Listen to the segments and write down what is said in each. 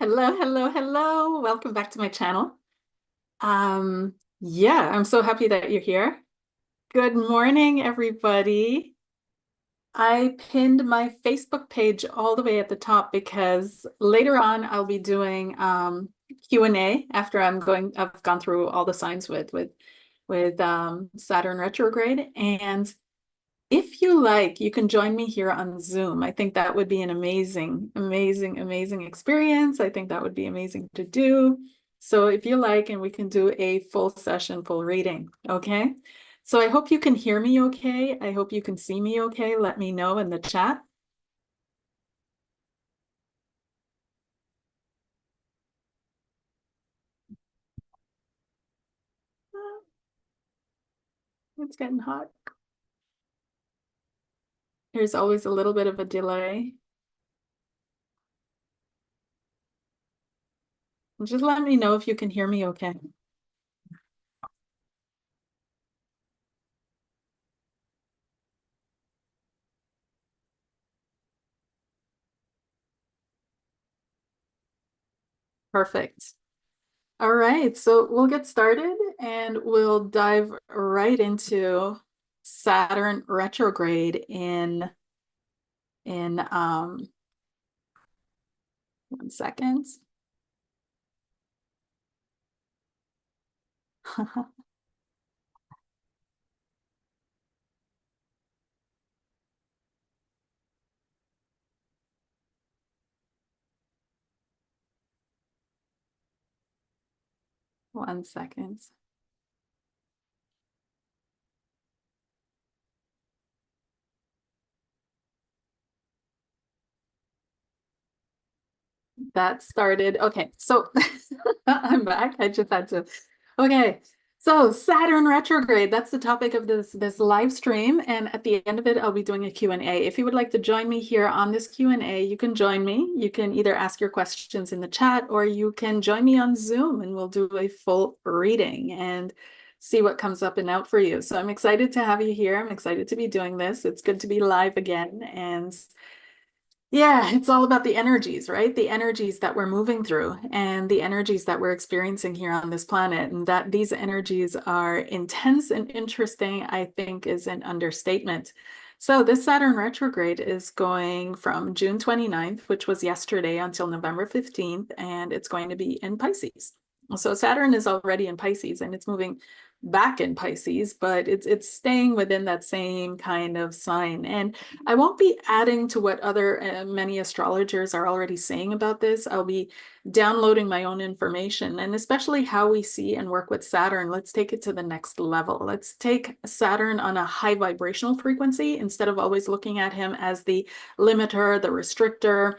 Hello, hello, hello. Welcome back to my channel. Yeah, I'm so happy that you're here. Good morning, everybody. I pinned my Facebook page all the way at the top because later on I'll be doing Q&A after I've gone through all the signs with Saturn retrograde. And if you like, you can join me here on Zoom. I think that would be an amazing, amazing, amazing experience. I think that would be amazing to do. So if you like, and we can do a full session, full reading, okay? So I hope you can hear me okay. I hope you can see me okay. Let me know in the chat. It's getting hot. There's always a little bit of a delay. Just let me know if you can hear me okay. Perfect. All right, so we'll get started and we'll dive right into Saturn retrograde in 1 second. 1 second. That started. Okay, so I'm back. I just had to. Okay, so Saturn retrograde, that's the topic of this live stream. And at the end of it, I'll be doing a Q&A. If you would like to join me here on this Q&A, you can join me. You can either ask your questions in the chat or you can join me on Zoom and we'll do a full reading and see what comes up and out for you. So I'm excited to have you here. I'm excited to be doing this. It's good to be live again. And yeah, it's all about the energies, right? The energies that we're moving through and the energies that we're experiencing here on this planet. And that these energies are intense and interesting, I think, is an understatement. So this Saturn retrograde is going from June 29th, which was yesterday, until November 15th, and it's going to be in Pisces. So Saturn is already in Pisces and it's moving back in Pisces, but it's staying within that same kind of sign. And I won't be adding to what other many astrologers are already saying about this. I'll be downloading my own information and especially how we see and work with Saturn. Let's take it to the next level. Let's take Saturn on a high vibrational frequency instead of always looking at him as the limiter, the restrictor,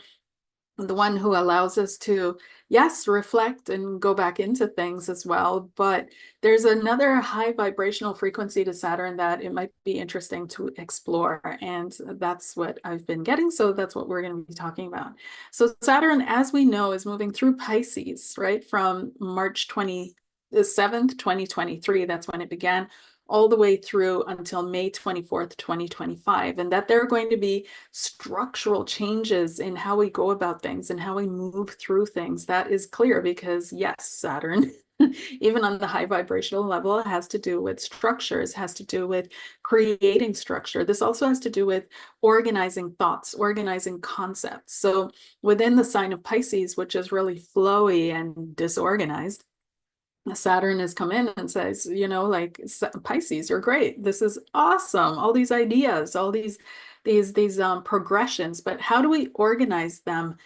the one who allows us to, yes, reflect and go back into things as well. But there's another high vibrational frequency to Saturn that it might be interesting to explore. And that's what I've been getting. So that's what we're going to be talking about. So Saturn, as we know, is moving through Pisces, right? From March 27th, 2023. That's when it began, all the way through until May 24th, 2025, and that there are going to be structural changes in how we go about things and how we move through things. That is clear because, yes, Saturn, even on the high vibrational level, has to do with structures, has to do with creating structure. This also has to do with organizing thoughts, organizing concepts. So within the sign of Pisces, which is really flowy and disorganized, Saturn has come in and says, like, Pisces, you're great. This is awesome. All these ideas, all these progressions, but how do we organize them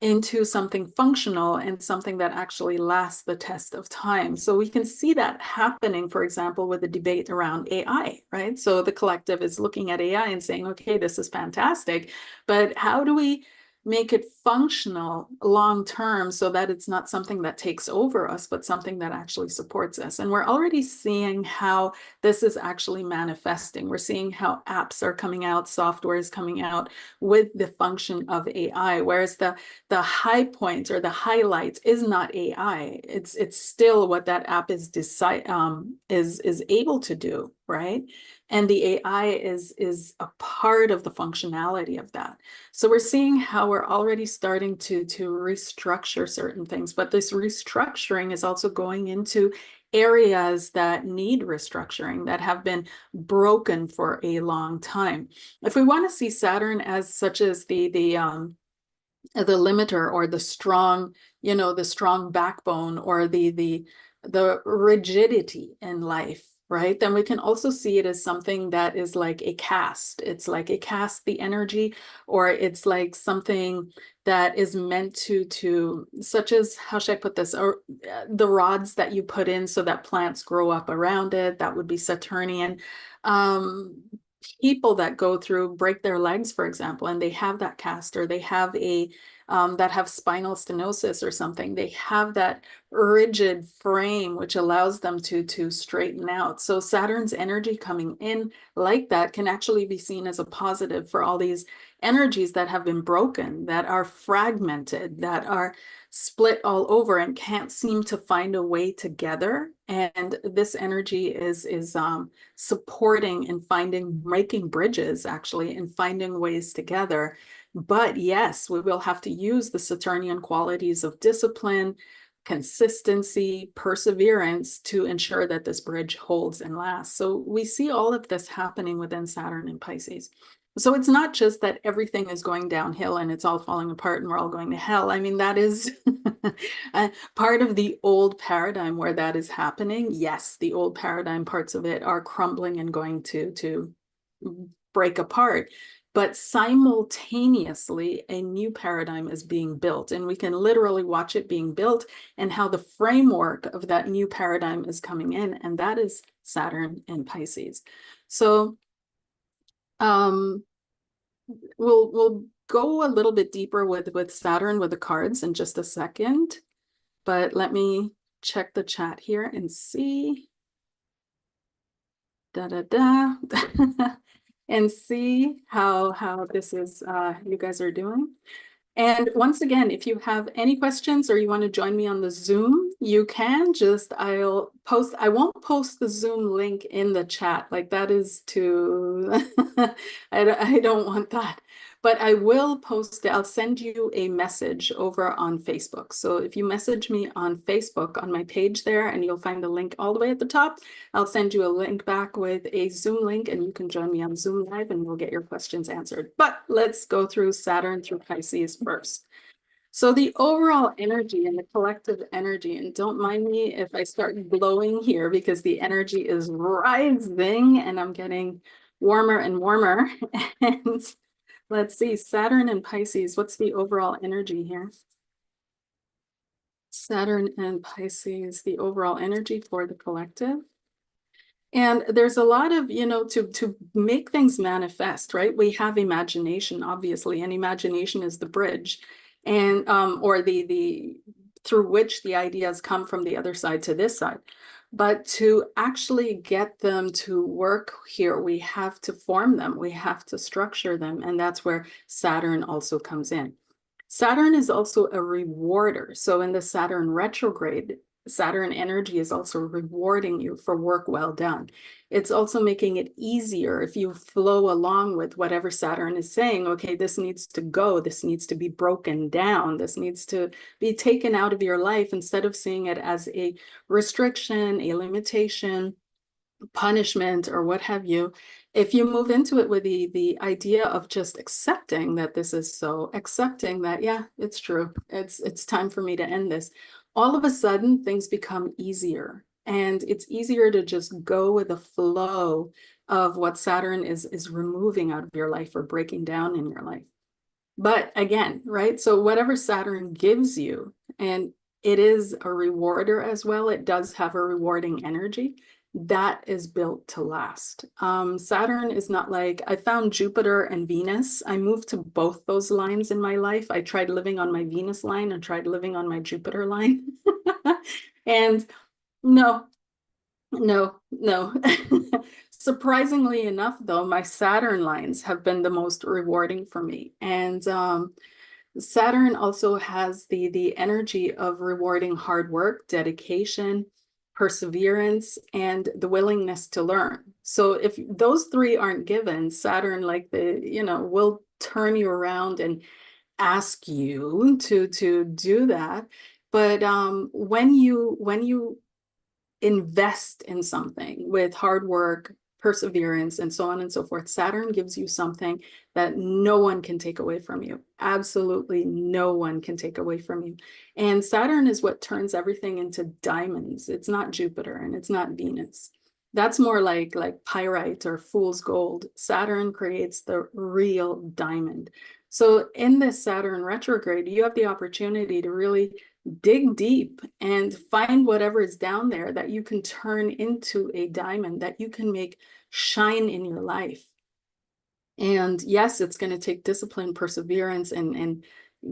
into something functional and something that actually lasts the test of time? So we can see that happening, for example, with the debate around AI, right? So the collective is looking at AI and saying, okay, this is fantastic, but how do we make it functional long term so that it's not something that takes over us, but something that actually supports us? And we're already seeing how this is actually manifesting. We're seeing how apps are coming out, software is coming out with the function of AI, whereas the high point or the highlight is not AI. It's still what that app is able to do, right? And the AI is a part of the functionality of that. So we're seeing how we're already starting to restructure certain things, but this restructuring is also going into areas that need restructuring, that have been broken for a long time. If we want to see Saturn as such as the limiter, or the strong, the strong backbone, or the rigidity in life, right? Then we can also see it as something that is like a cast. It's like a cast, the energy, or it's like something that is meant to such as, how should I put this, or the rods that you put in so that plants grow up around it, that would be Saturnian. People that go through, break their legs, for example, and they have that cast, or they have a that have spinal stenosis or something, they have that rigid frame which allows them to straighten out. So Saturn's energy coming in like that can actually be seen as a positive for all these energies that have been broken, that are fragmented, that are split all over and can't seem to find a way together. And this energy is supporting and making bridges, actually, and finding ways together. But yes, we will have to use the Saturnian qualities of discipline, consistency, perseverance to ensure that this bridge holds and lasts. So we see all of this happening within Saturn and Pisces. So it's not just that everything is going downhill and it's all falling apart and we're all going to hell. I mean, that is part of the old paradigm where that is happening. Yes, the old paradigm parts of it are crumbling and going to break apart. But simultaneously, a new paradigm is being built, and we can literally watch it being built and how the framework of that new paradigm is coming in, and that is Saturn and Pisces. So we'll go a little bit deeper with Saturn with the cards in just a second, but let me check the chat here and see. And see how this is you guys are doing. And once again, if you have any questions or you want to join me on the Zoom, you can just, I won't post the Zoom link in the chat. Like that is too, I don't want that. But I will post it. I'll send you a message over on Facebook. So if you message me on Facebook on my page there, and you'll find the link all the way at the top, I'll send you a link back with a Zoom link, and you can join me on Zoom Live and we'll get your questions answered. But let's go through Saturn through Pisces first. So the overall energy and the collective energy, and don't mind me if I start glowing here because the energy is rising and I'm getting warmer and warmer. And let's see, Saturn and Pisces, what's the overall energy here? Saturn and Pisces, the overall energy for the collective. And there's a lot of, to make things manifest, right? We have imagination, obviously, and imagination is the bridge, and or the through which the ideas come from the other side to this side. But to actually get them to work here, we have to form them, we have to structure them, and that's where Saturn also comes in. Saturn is also a rewarder. So in the Saturn retrograde, Saturn energy is also rewarding you for work well done. It's also making it easier if you flow along with whatever Saturn is saying. Okay, this needs to go, this needs to be broken down, this needs to be taken out of your life, instead of seeing it as a restriction, a limitation, punishment, or what have you. If you move into it with the idea of just accepting that this is so, accepting that, yeah, it's true, it's time for me to end this, all of a sudden things become easier, and it's easier to just go with the flow of what Saturn is removing out of your life or breaking down in your life. But again, right, so whatever Saturn gives you, and it is a rewarder as well, it does have a rewarding energy that is built to last. Saturn is not like, I found Jupiter and Venus. I moved to both those lines in my life. I tried living on my Venus line and tried living on my Jupiter line. And no. Surprisingly enough, though, my Saturn lines have been the most rewarding for me. And Saturn also has the energy of rewarding hard work, dedication, perseverance, and the willingness to learn. So if those three aren't given, Saturn, like will turn you around and ask you to do that. But when you invest in something with hard work, perseverance, and so on and so forth, Saturn gives you something that no one can take away from you. Absolutely no one can take away from you. And Saturn is what turns everything into diamonds. It's not Jupiter and it's not Venus. That's more like pyrite or fool's gold. Saturn creates the real diamond. So in this Saturn retrograde, you have the opportunity to really dig deep and find whatever is down there that you can turn into a diamond that you can make shine in your life. And yes, it's going to take discipline, perseverance, and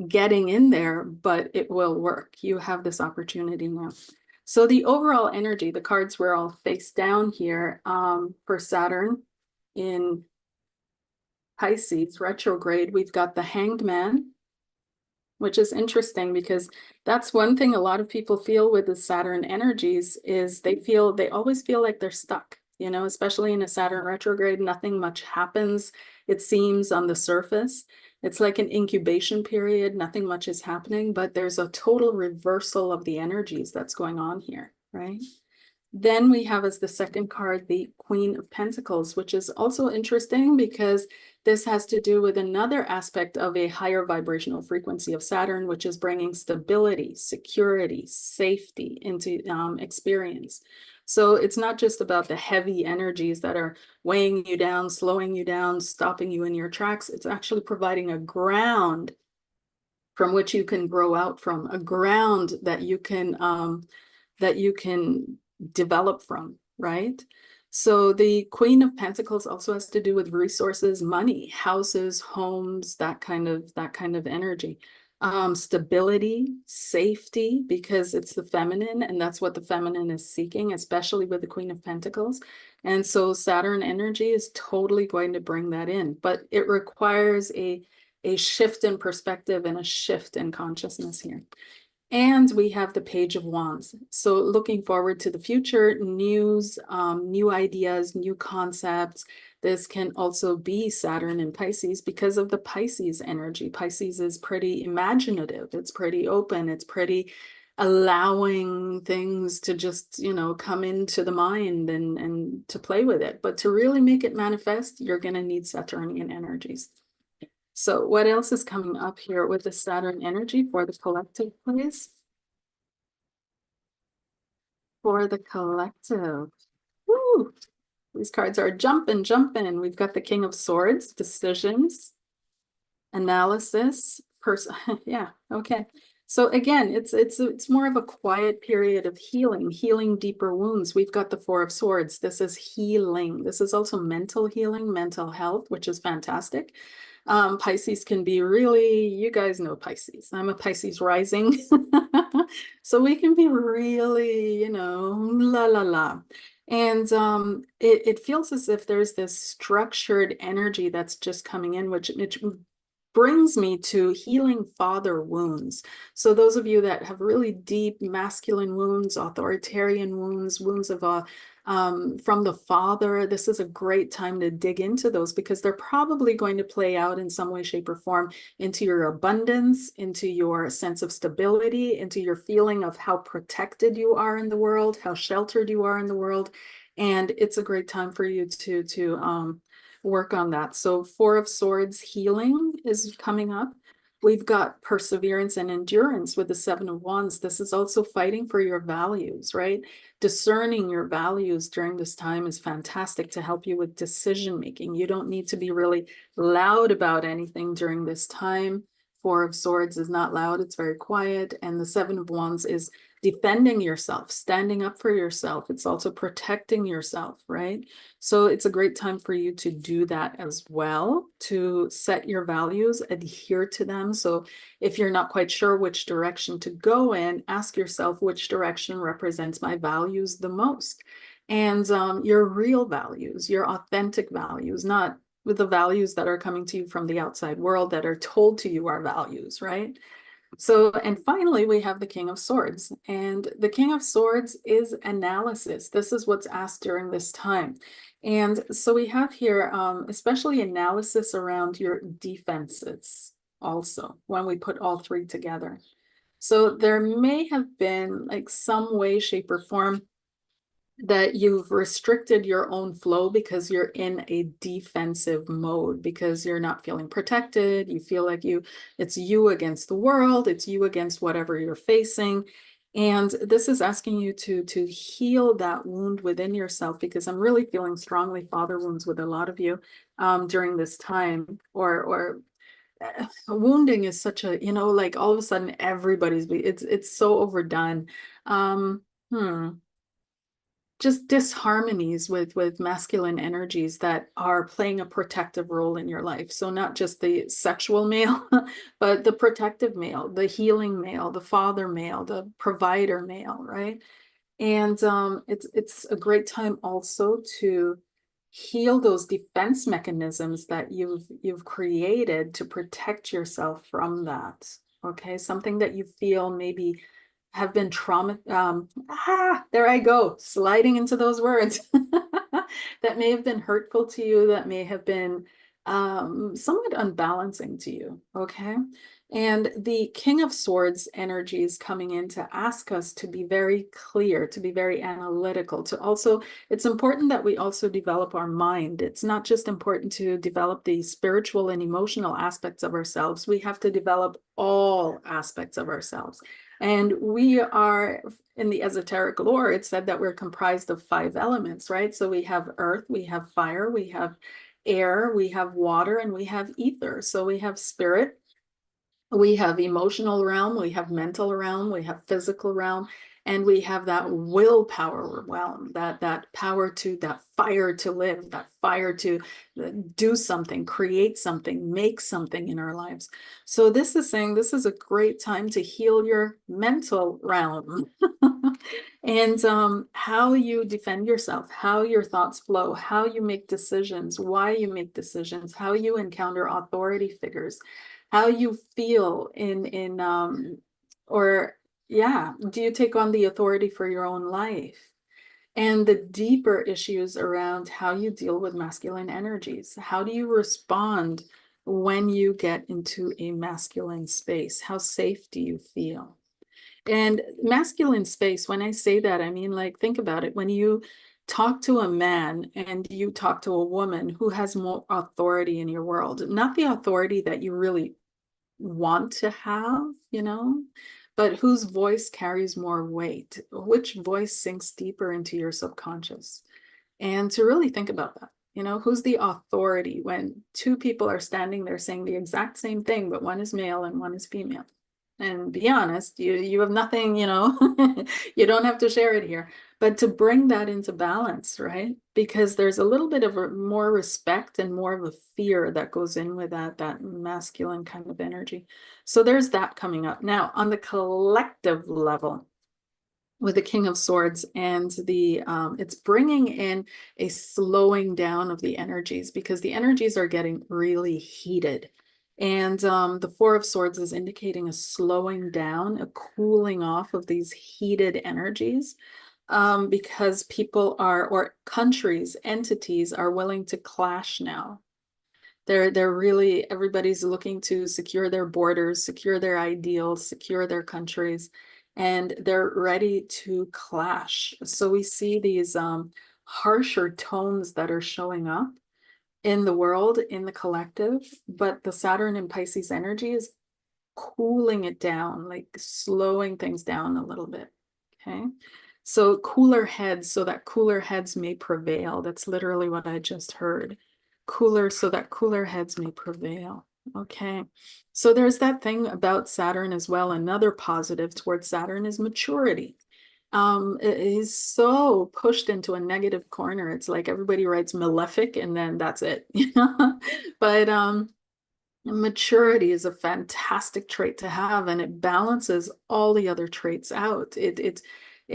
getting in there, but it will work. You have this opportunity now. So the overall energy, the cards were all face down here for Saturn in Pisces retrograde. We've got the Hanged Man, which is interesting because that's one thing a lot of people feel with the Saturn energies is they always feel like they're stuck, especially in a Saturn retrograde, nothing much happens. It seems on the surface. It's like an incubation period. Nothing much is happening, but there's a total reversal of the energies that's going on here, right? Then we have as the second card, the Queen of Pentacles, which is also interesting because this has to do with another aspect of a higher vibrational frequency of Saturn, which is bringing stability, security, safety into experience. So it's not just about the heavy energies that are weighing you down, slowing you down, stopping you in your tracks. It's actually providing a ground from which you can grow out from, a ground that you can develop from, right? So the Queen of Pentacles also has to do with resources, money, houses, homes, that kind of energy. Stability, safety, because it's the feminine, and that's what the feminine is seeking, especially with the Queen of Pentacles. And so Saturn energy is totally going to bring that in, but it requires a shift in perspective and a shift in consciousness here. And we have the Page of Wands. So looking forward to the future, news, new ideas, new concepts. This can also be Saturn in Pisces because of the Pisces energy. Pisces is pretty imaginative. It's pretty open. It's pretty allowing things to just, come into the mind and to play with it. But to really make it manifest, you're going to need Saturnian energies. So what else is coming up here with the Saturn energy for the collective, please? For the collective. Woo! These cards are jumping. We've got the King of Swords, decisions, analysis, yeah, okay. So again, it's more of a quiet period of healing deeper wounds. We've got the Four of Swords. This is healing. This is also mental healing, mental health, which is fantastic. Pisces can be really, you guys know Pisces. I'm a Pisces rising. So we can be really, la la la. And it feels as if there's this structured energy that's just coming in, which brings me to healing father wounds. So those of you that have really deep masculine wounds, authoritarian wounds, wounds of from the father, this is a great time to dig into those because they're probably going to play out in some way, shape, or form into your abundance, into your sense of stability, into your feeling of how protected you are in the world, how sheltered you are in the world. And it's a great time for you to work on that. So Four of Swords healing is coming up. We've got perseverance and endurance with the Seven of Wands. This is also fighting for your values, right? Discerning your values during this time is fantastic to help you with decision making. You don't need to be really loud about anything during this time. Four of Swords is not loud, it's very quiet. And the Seven of Wands is defending yourself, standing up for yourself. It's also protecting yourself, right? So it's a great time for you to do that as well, to set your values, adhere to them. So if you're not quite sure which direction to go in, ask yourself which direction represents my values the most. And your real values, your authentic values, not with the values that are coming to you from the outside world that are told to you are values, right? So, and finally, we have the King of Swords. And the King of Swords is analysis. This is what's asked during this time. And so we have here, especially analysis around your defenses also, when we put all three together. So there may have been like some way, shape, or form that you've restricted your own flow because you're in a defensive mode, because you're not feeling protected. You feel like it's you against the world, it's you against whatever you're facing. And this is asking you to heal that wound within yourself, because I'm really feeling strongly father wounds with a lot of you during this time, or wounding is such a, like all of a sudden it's so overdone. Um, hmm just disharmonies with masculine energies that are playing a protective role in your life. So not just the sexual male, but the protective male, the healing male, the father male, the provider male, right? And it's a great time also to heal those defense mechanisms that you've created to protect yourself from that. Okay, something that you feel maybe have been trauma. There I go, sliding into those words that may have been hurtful to you, that may have been somewhat unbalancing to you. Okay. And the King of Swords energy is coming in to ask us to be very clear, to be very analytical, to also, it's important that we also develop our mind. It's not just important to develop the spiritual and emotional aspects of ourselves. We have to develop all aspects of ourselves. And we are, in the esoteric lore, it said that we're comprised of 5 elements, right? So we have earth, we have fire, we have air, we have water, and we have ether. So we have spirit, we have emotional realm, we have mental realm, we have physical realm, and we have that willpower realm, that power to, that fire to live, that fire to do something, create something, make something in our lives. So this is saying this is a great time to heal your mental realm. And how you defend yourself, how your thoughts flow, how you make decisions, why you make decisions, how you encounter authority figures, how you feel or yeah, do you take on the authority for your own life? And the deeper issues around how you deal with masculine energies. How do you respond when you get into a masculine space? How safe do you feel? And masculine space, when I say that, I mean, like, think about it. When you talk to a man and you talk to a woman who has more authority in your world, not the authority that you really want to have, but whose voice carries more weight, which voice sinks deeper into your subconscious. And to really think about that, who's the authority when two people are standing there saying the exact same thing, but one is male and one is female. And be honest, you have nothing, you don't have to share it here, but to bring that into balance, right? Because there's a little bit of more respect and more of a fear that goes in with that masculine kind of energy. So there's that coming up. Now, on the collective level, with the King of Swords and it's bringing in a slowing down of the energies, because the energies are getting really heated. And the Four of Swords is indicating a slowing down, a cooling off of these heated energies, because people are, or countries, entities are willing to clash now. They're really, everybody's looking to secure their borders, secure their ideals, secure their countries, and they're ready to clash. So we see these harsher tones that are showing up in the world, in the collective, but the Saturn and Pisces energy is cooling it down, like slowing things down a little bit. Okay. So cooler heads, so that cooler heads may prevail. That's literally what I just heard. Cooler, so that cooler heads may prevail. Okay. So there's that thing about Saturn as well. Another positive towards Saturn is maturity. It is so pushed into a negative corner. It's like everybody writes malefic and then that's it, But maturity is a fantastic trait to have, and it balances all the other traits out. It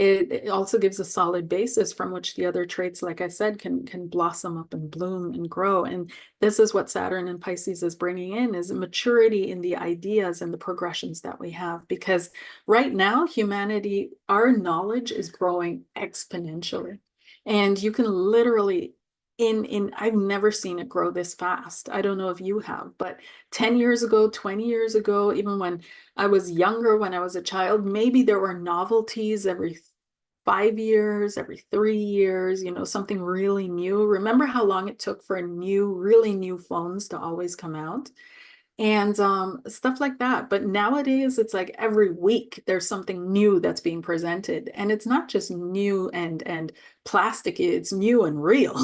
It also gives a solid basis from which the other traits, like I said, can blossom up and bloom and grow. And this is what Saturn and Pisces is bringing in, is a maturity in the ideas and the progressions that we have. Because right now, humanity, our knowledge is growing exponentially. And you can literally I've never seen it grow this fast. I don't know if you have, but 10 years ago, 20 years ago, even when I was younger, when I was a child, maybe there were novelties every 5 years, every 3 years, something really new. Remember how long it took for really new phones to always come out? And stuff like that. But nowadays, it's like every week there's something new that's being presented, and it's not just new and plastic; it's new and real,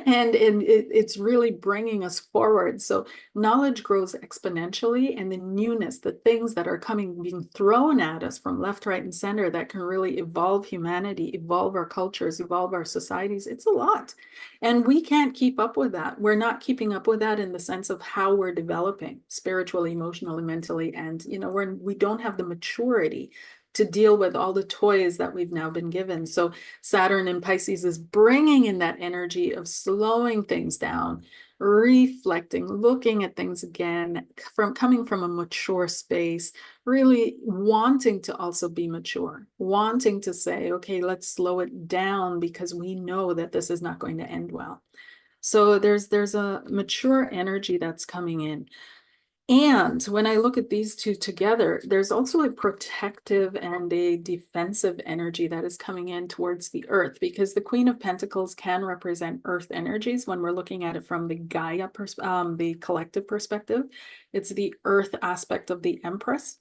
and it's really bringing us forward. So knowledge grows exponentially, and the newness, the things that are coming, being thrown at us from left, right, and center, that can really evolve humanity, evolve our cultures, evolve our societies. It's a lot. And we can't keep up with that. We're not keeping up with that in the sense of how we're developing spiritually, emotionally, mentally. And, we don't have the maturity to deal with all the toys that we've now been given. So Saturn in Pisces is bringing in that energy of slowing things down, reflecting, looking at things again, coming from a mature space, really wanting to also be mature, wanting to say, okay, let's slow it down because we know that this is not going to end well. So there's a mature energy that's coming in. And when I look at these two together, there's also a protective and a defensive energy that is coming in towards the earth, because the Queen of Pentacles can represent earth energies when we're looking at it from the Gaia, the collective perspective. It's the earth aspect of the Empress.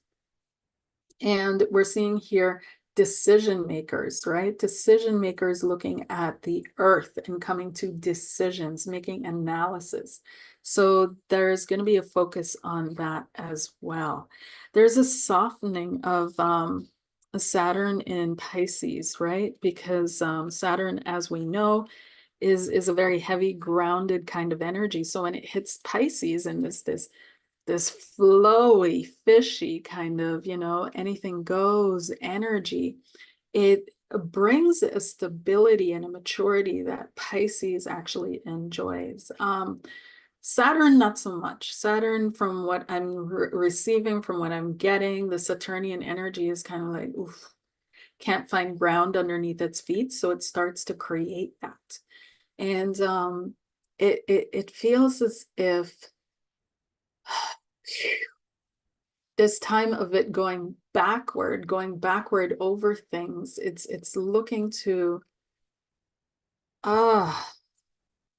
And we're seeing here decision makers, right? Decision makers looking at the earth and coming to decisions, making analysis. So there's going to be a focus on that as well. There's a softening of Saturn in Pisces, right? Because Saturn, as we know, is a very heavy, grounded kind of energy. So when it hits Pisces and this flowy, fishy kind of, anything goes energy, it brings a stability and a maturity that Pisces actually enjoys. Saturn, not so much. Saturn, from what I'm receiving, from what I'm getting, the Saturnian energy is kind of like, oof, can't find ground underneath its feet. So it starts to create that. And it feels as if this time of it going backward over things, it's looking to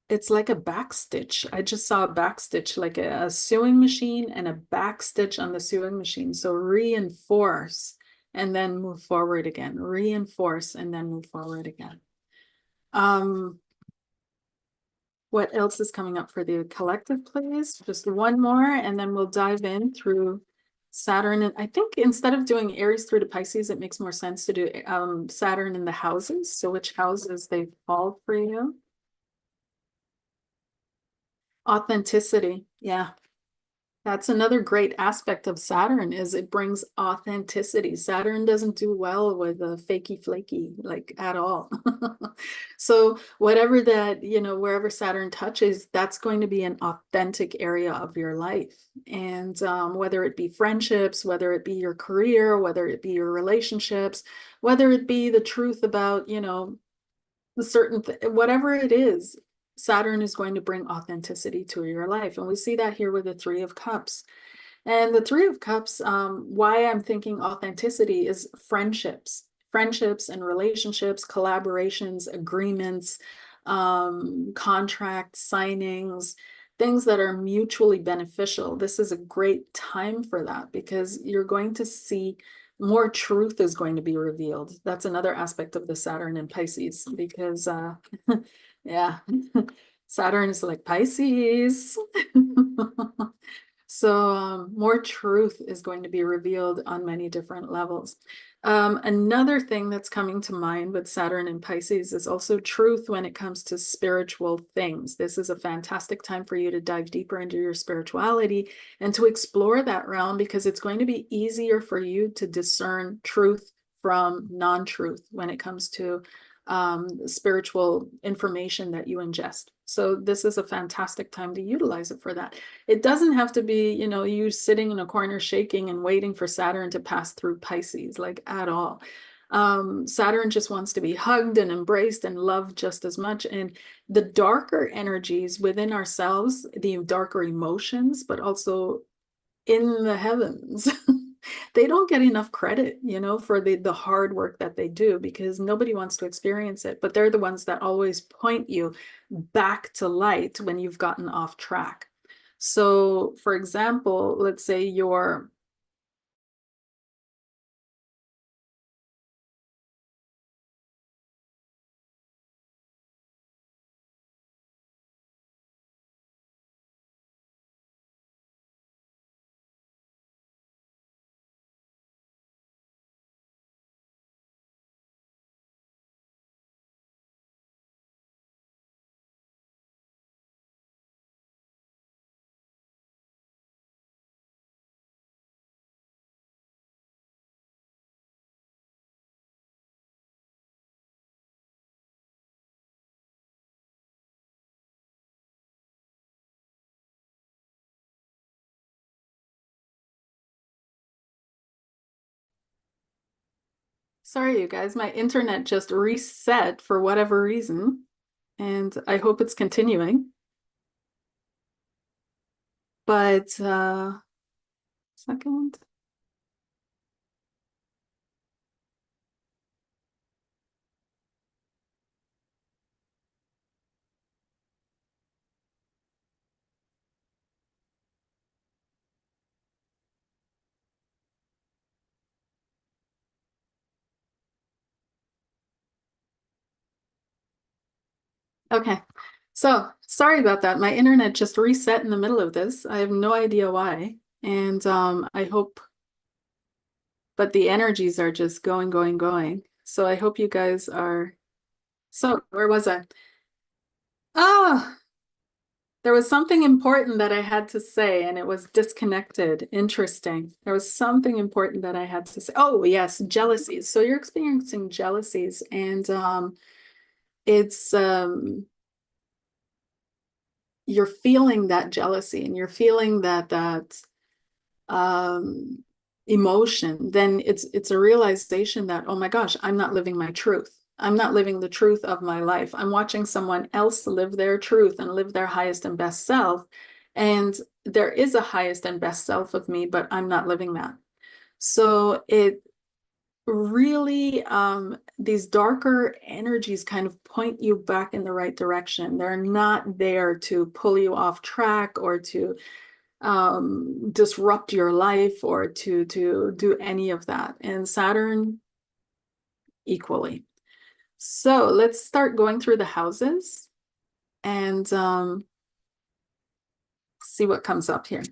it's like a backstitch. I just saw a backstitch, like a sewing machine and a backstitch on the sewing machine. So reinforce and then move forward again, reinforce and then move forward again. What else is coming up for the collective, please? Just one more, and then we'll dive in through Saturn. And I think instead of doing Aries through to Pisces, it makes more sense to do Saturn in the houses. So which houses they fall for you. Authenticity. Yeah. That's another great aspect of Saturn, is it brings authenticity. Saturn doesn't do well with a fakey flaky, like, at all. So whatever that, wherever Saturn touches, that's going to be an authentic area of your life. And whether it be friendships, whether it be your career, whether it be your relationships, whether it be the truth about, the certain, whatever it is, Saturn is going to bring authenticity to your life. And we see that here with the Three of Cups. And the Three of Cups, why I'm thinking authenticity is friendships and relationships, collaborations, agreements, contracts, signings, things that are mutually beneficial. This is a great time for that, because you're going to see more truth is going to be revealed. That's another aspect of the Saturn in Pisces, because yeah, Saturn is like Pisces. So more truth is going to be revealed on many different levels. Another thing that's coming to mind with Saturn and Pisces is also truth when it comes to spiritual things. This is a fantastic time for you to dive deeper into your spirituality and to explore that realm, because it's going to be easier for you to discern truth from non-truth when it comes to spiritual information that you ingest. So this is a fantastic time to utilize it for that. It doesn't have to be, you know, you sitting in a corner shaking and waiting for Saturn to pass through Pisces, like at all. Saturn just wants to be hugged and embraced and loved just as much. And the darker energies within ourselves, the darker emotions, but also in the heavens, they don't get enough credit, you know, for the hard work that they do, because nobody wants to experience it, but they're the ones that always point you back to light when you've gotten off track. So for example, let's say you're sorry, you guys, my internet just reset for whatever reason, and I hope it's continuing. But second. Okay. So sorry about that. My internet just reset in the middle of this. I have no idea why. And I hope, but the energies are just going, going, going. So I hope you guys are. So where was I? Oh, there was something important that I had to say and it was disconnected. Interesting. There was something important that I had to say. Oh, yes, jealousies. So you're experiencing jealousies, and it's you're feeling that jealousy and you're feeling that um emotion. Then it's a realization that, oh my gosh, I'm not living my truth. I'm not living the truth of my life. I'm watching someone else live their truth and live their highest and best self. And there is a highest and best self of me, but I'm not living that. So it really, these darker energies kind of point you back in the right direction. They're not there to pull you off track or to disrupt your life or to do any of that. And Saturn equally. So let's start going through the houses and see what comes up here.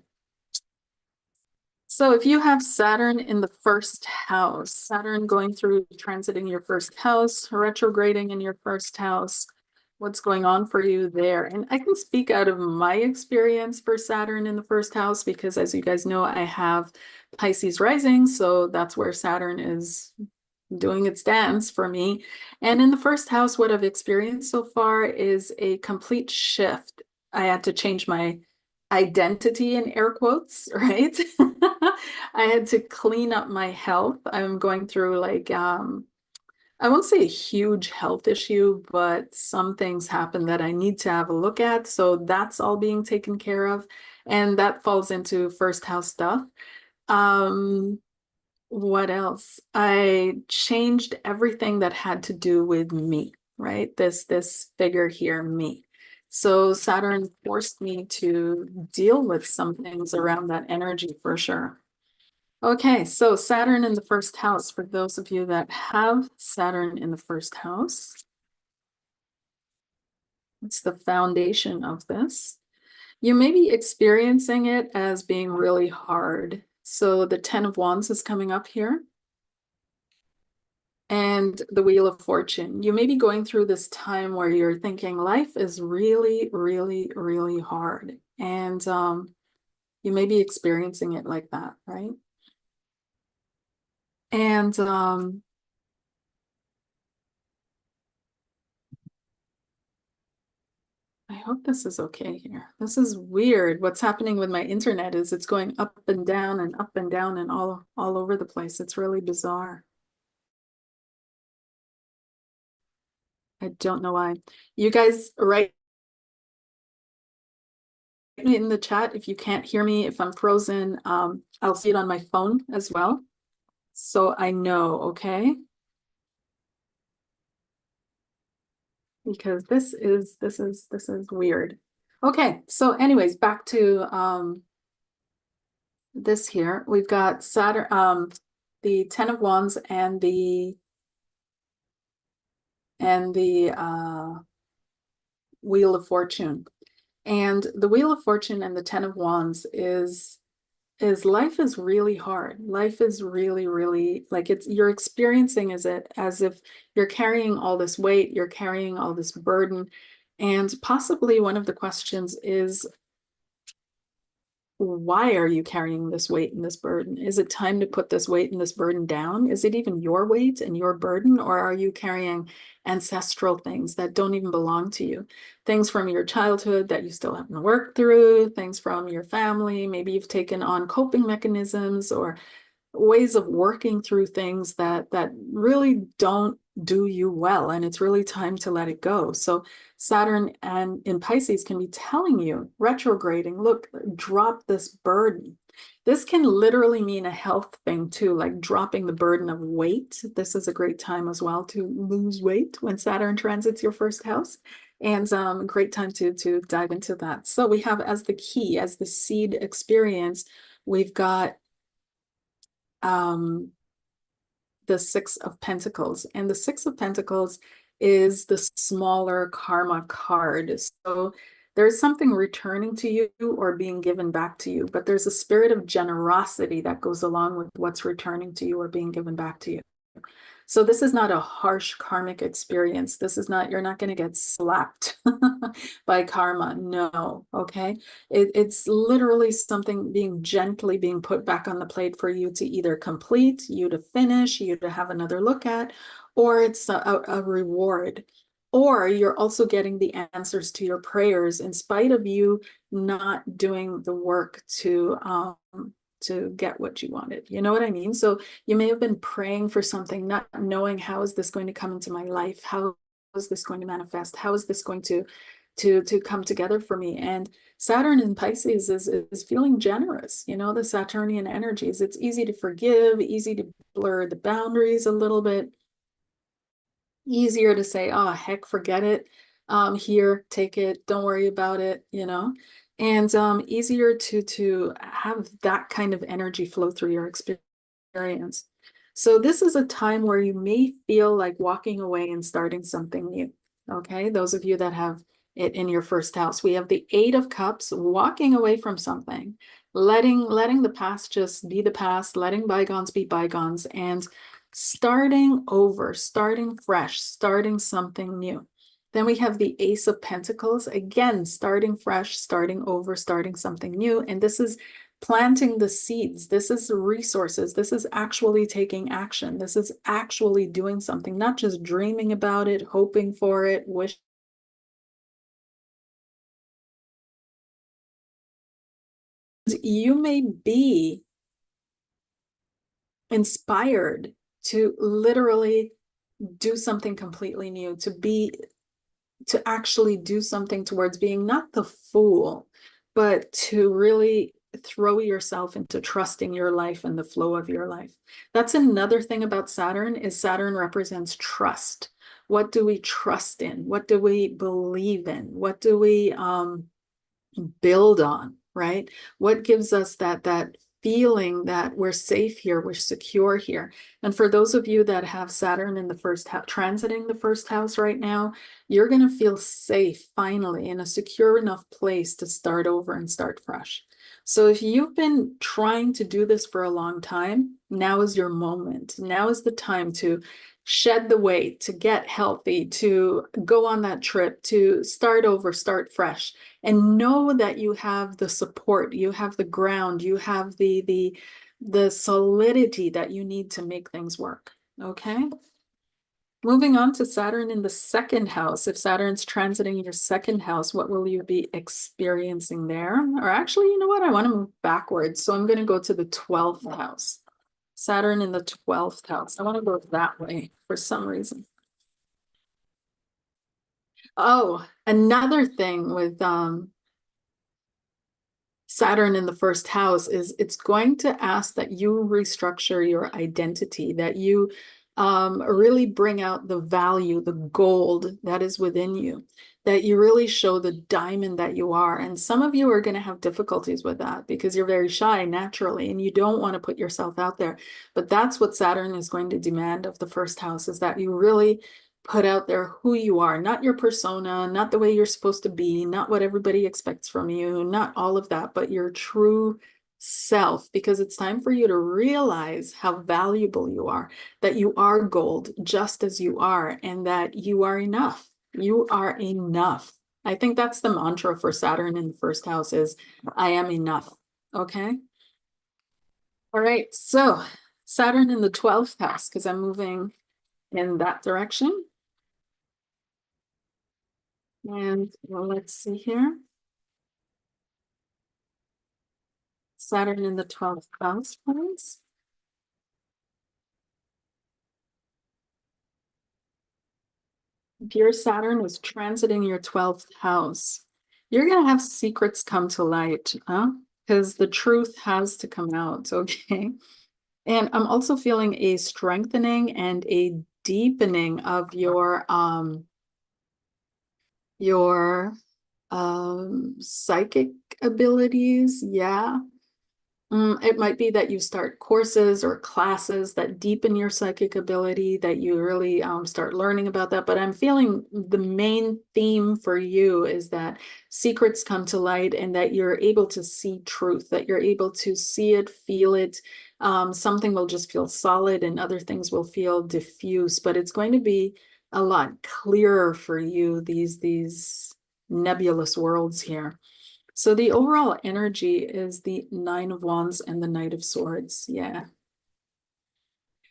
So if you have Saturn in the first house, Saturn going through transiting your first house, retrograding in your first house, what's going on for you there? And I can speak out of my experience for Saturn in the first house, because as you guys know, I have Pisces rising. So that's where Saturn is doing its dance for me. And in the first house, what I've experienced so far is a complete shift. I had to change my identity in air quotes, right? I had to clean up my health. I'm going through like I won't say a huge health issue, but some things happen that I need to have a look at. So that's all being taken care of. And that falls into first house stuff. Um, what else? I changed everything that had to do with me, right? This figure here, me. So Saturn forced me to deal with some things around that energy for sure. Okay, so Saturn in the first house, for those of you that have Saturn in the first house, it's the foundation of this. You may be experiencing it as being really hard. So the Ten of Wands is coming up here. And the Wheel of Fortune. You may be going through this time where you're thinking life is really, really, really hard. And you may be experiencing it like that, right? And I hope this is okay here. This is weird. What's happening with my internet is it's going up and down and up and down and all over the place. It's really bizarre. I don't know why. You guys write me in the chat if you can't hear me, if I'm frozen. I'll see it on my phone as well. So I know, okay? Because this is weird. Okay, so anyways, back to this here. We've got Saturn, the Ten of Wands and the Wheel of Fortune. And the Wheel of Fortune and the Ten of Wands is life is really hard. Life is really, really like you're experiencing it as if you're carrying all this weight, you're carrying all this burden. And possibly one of the questions is, why are you carrying this weight and this burden? Is it time to put this weight and this burden down? Is it even your weight and your burden, or are you carrying ancestral things that don't even belong to you? Things from your childhood that you still haven't worked through, things from your family. Maybe you've taken on coping mechanisms or ways of working through things that really don't do you well, and it's really time to let it go. So Saturn and in Pisces can be telling you, retrograding, look, drop this burden. This can literally mean a health thing too, like dropping the burden of weight. This is a great time as well to lose weight when Saturn transits your first house, and great time to dive into that. So we have as the key, as the seed experience, we've got the Six of Pentacles. And the Six of Pentacles is the smaller karma card. So there's something returning to you or being given back to you, but there's a spirit of generosity that goes along with what's returning to you or being given back to you. So this is not a harsh karmic experience. This is not, you're not going to get slapped by karma. No, okay? It's literally something gently being put back on the plate for you to either complete, you to finish, you to have another look at, or it's a reward. Or you're also getting the answers to your prayers in spite of you not doing the work to get what you wanted. You know what I mean? So you may have been praying for something, not knowing, how is this going to come into my life? How is this going to manifest? How is this going to come together for me? And Saturn in Pisces is feeling generous, you know, the Saturnian energies. It's easy to forgive, easy to blur the boundaries a little bit, easier to say, oh, heck, forget it. Here, take it, don't worry about it, you know, and easier to have that kind of energy flow through your experience. So this is a time where you may feel like walking away and starting something new. Okay, those of you that have it in your first house, we have the Eight of Cups, walking away from something, letting the past just be the past, letting bygones be bygones, and starting over, starting fresh, starting something new. Then we have the Ace of Pentacles, again, starting fresh, starting over, starting something new. And this is planting the seeds. This is resources. This is actually taking action. This is actually doing something, not just dreaming about it, hoping for it, wish. You may be inspired to literally do something completely new, to actually do something towards being not the fool, but to really throw yourself into trusting your life and the flow of your life. That's another thing about Saturn, is Saturn represents trust. What do we trust in? What do we believe in? What do we build on, right? What gives us that feeling that we're safe here, we're secure here? And for those of you that have Saturn in the first house, transiting the first house right now, you're going to feel safe finally in a secure enough place to start over and start fresh. So if you've been trying to do this for a long time, now is your moment. Now is the time to shed the weight, to get healthy, to go on that trip, to start over, start fresh, and know that you have the support, you have the ground, you have the solidity that you need to make things work. Okay. moving on to Saturn in the second house. If Saturn's transiting your second house, what will you be experiencing there? Or actually, you know what? I want to move backwards. So I'm going to go to the 12th house. Saturn in the 12th house. I want to go that way for some reason. Oh, another thing with Saturn in the first house is it's going to ask that you restructure your identity, that you really bring out the value, the gold that is within you, that you really show the diamond that you are. And some of you are going to have difficulties with that because you're very shy naturally and you don't want to put yourself out there. But that's what Saturn is going to demand of the first house, is that you really put out there who you are, not your persona, not the way you're supposed to be, not what everybody expects from you, not all of that, but your true self, because it's time for you to realize how valuable you are, that you are gold just as you are, and that you are enough. You are enough. I think that's the mantra for Saturn in the first house is, I am enough. Okay. All right. So Saturn in the 12th house, because I'm moving in that direction. And well, let's see here. Saturn in the 12th house, please. If your Saturn was transiting your 12th house, you're going to have secrets come to light, huh? Because the truth has to come out, okay? And I'm also feeling a strengthening and a deepening of your psychic abilities. Yeah. It might be that you start courses or classes that deepen your psychic ability, that you really start learning about that. But I'm feeling the main theme for you is that secrets come to light and that you're able to see truth, that you're able to see it, feel it. Something will just feel solid and other things will feel diffuse, but it's going to be a lot clearer for you, these nebulous worlds here. So the overall energy is the Nine of Wands and the Knight of Swords. Yeah.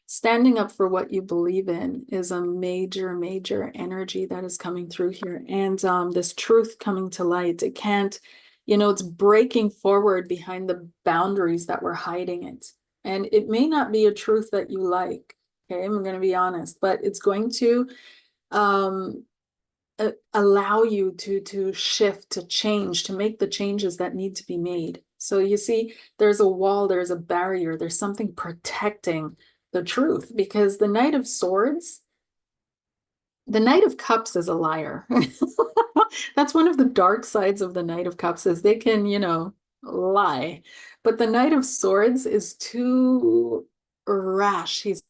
Standing up for what you believe in is a major, major energy that is coming through here. And this truth coming to light, it can't, it's breaking forward behind the boundaries that were hiding it. And it may not be a truth that you like. Okay, I'm going to be honest, but it's going to um, allow you to shift, to change, to make the changes that need to be made. So you see, there's a wall, there's a barrier, there's something protecting the truth, because the Knight of Swords, the Knight of Cups is a liar. That's one of the dark sides of the Knight of Cups, is they can, lie. But the Knight of Swords is too rash. He's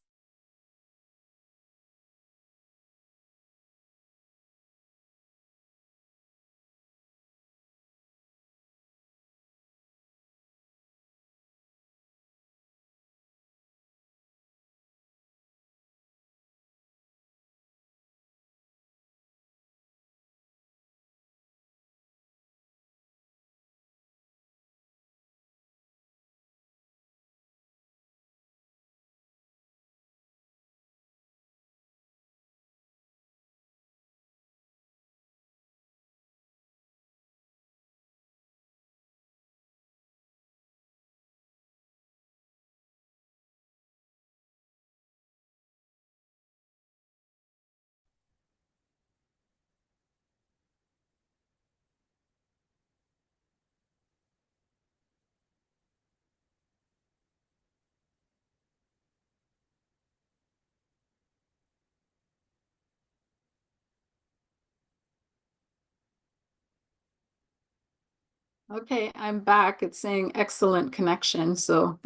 okay. I'm back. It's saying excellent connection. So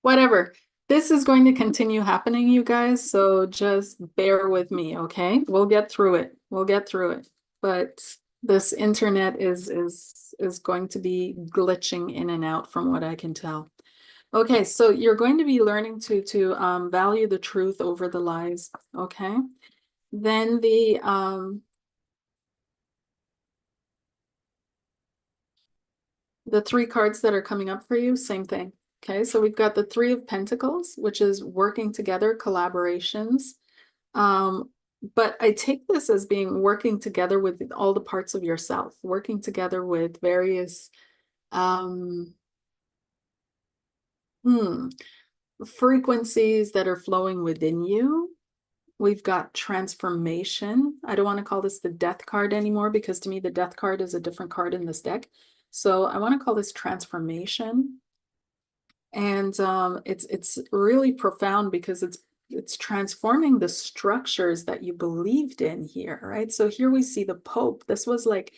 whatever. This is going to continue happening, you guys, so just bear with me, okay? We'll get through it. We'll get through it. But this internet is going to be glitching in and out from what I can tell. Okay, so you're going to be learning to value the truth over the lies, okay? Then the three cards that are coming up for you, same thing. Okay, so we've got the Three of Pentacles, which is working together, collaborations. But I take this as being working together with all the parts of yourself, working together with various um, hmm, frequencies that are flowing within you. We've got transformation. I don't want to call this the death card anymore because to me, the death card is a different card in this deck. So I want to call this transformation. And it's really profound because it's transforming the structures that you believed in here, right? So here we see the Pope. This was like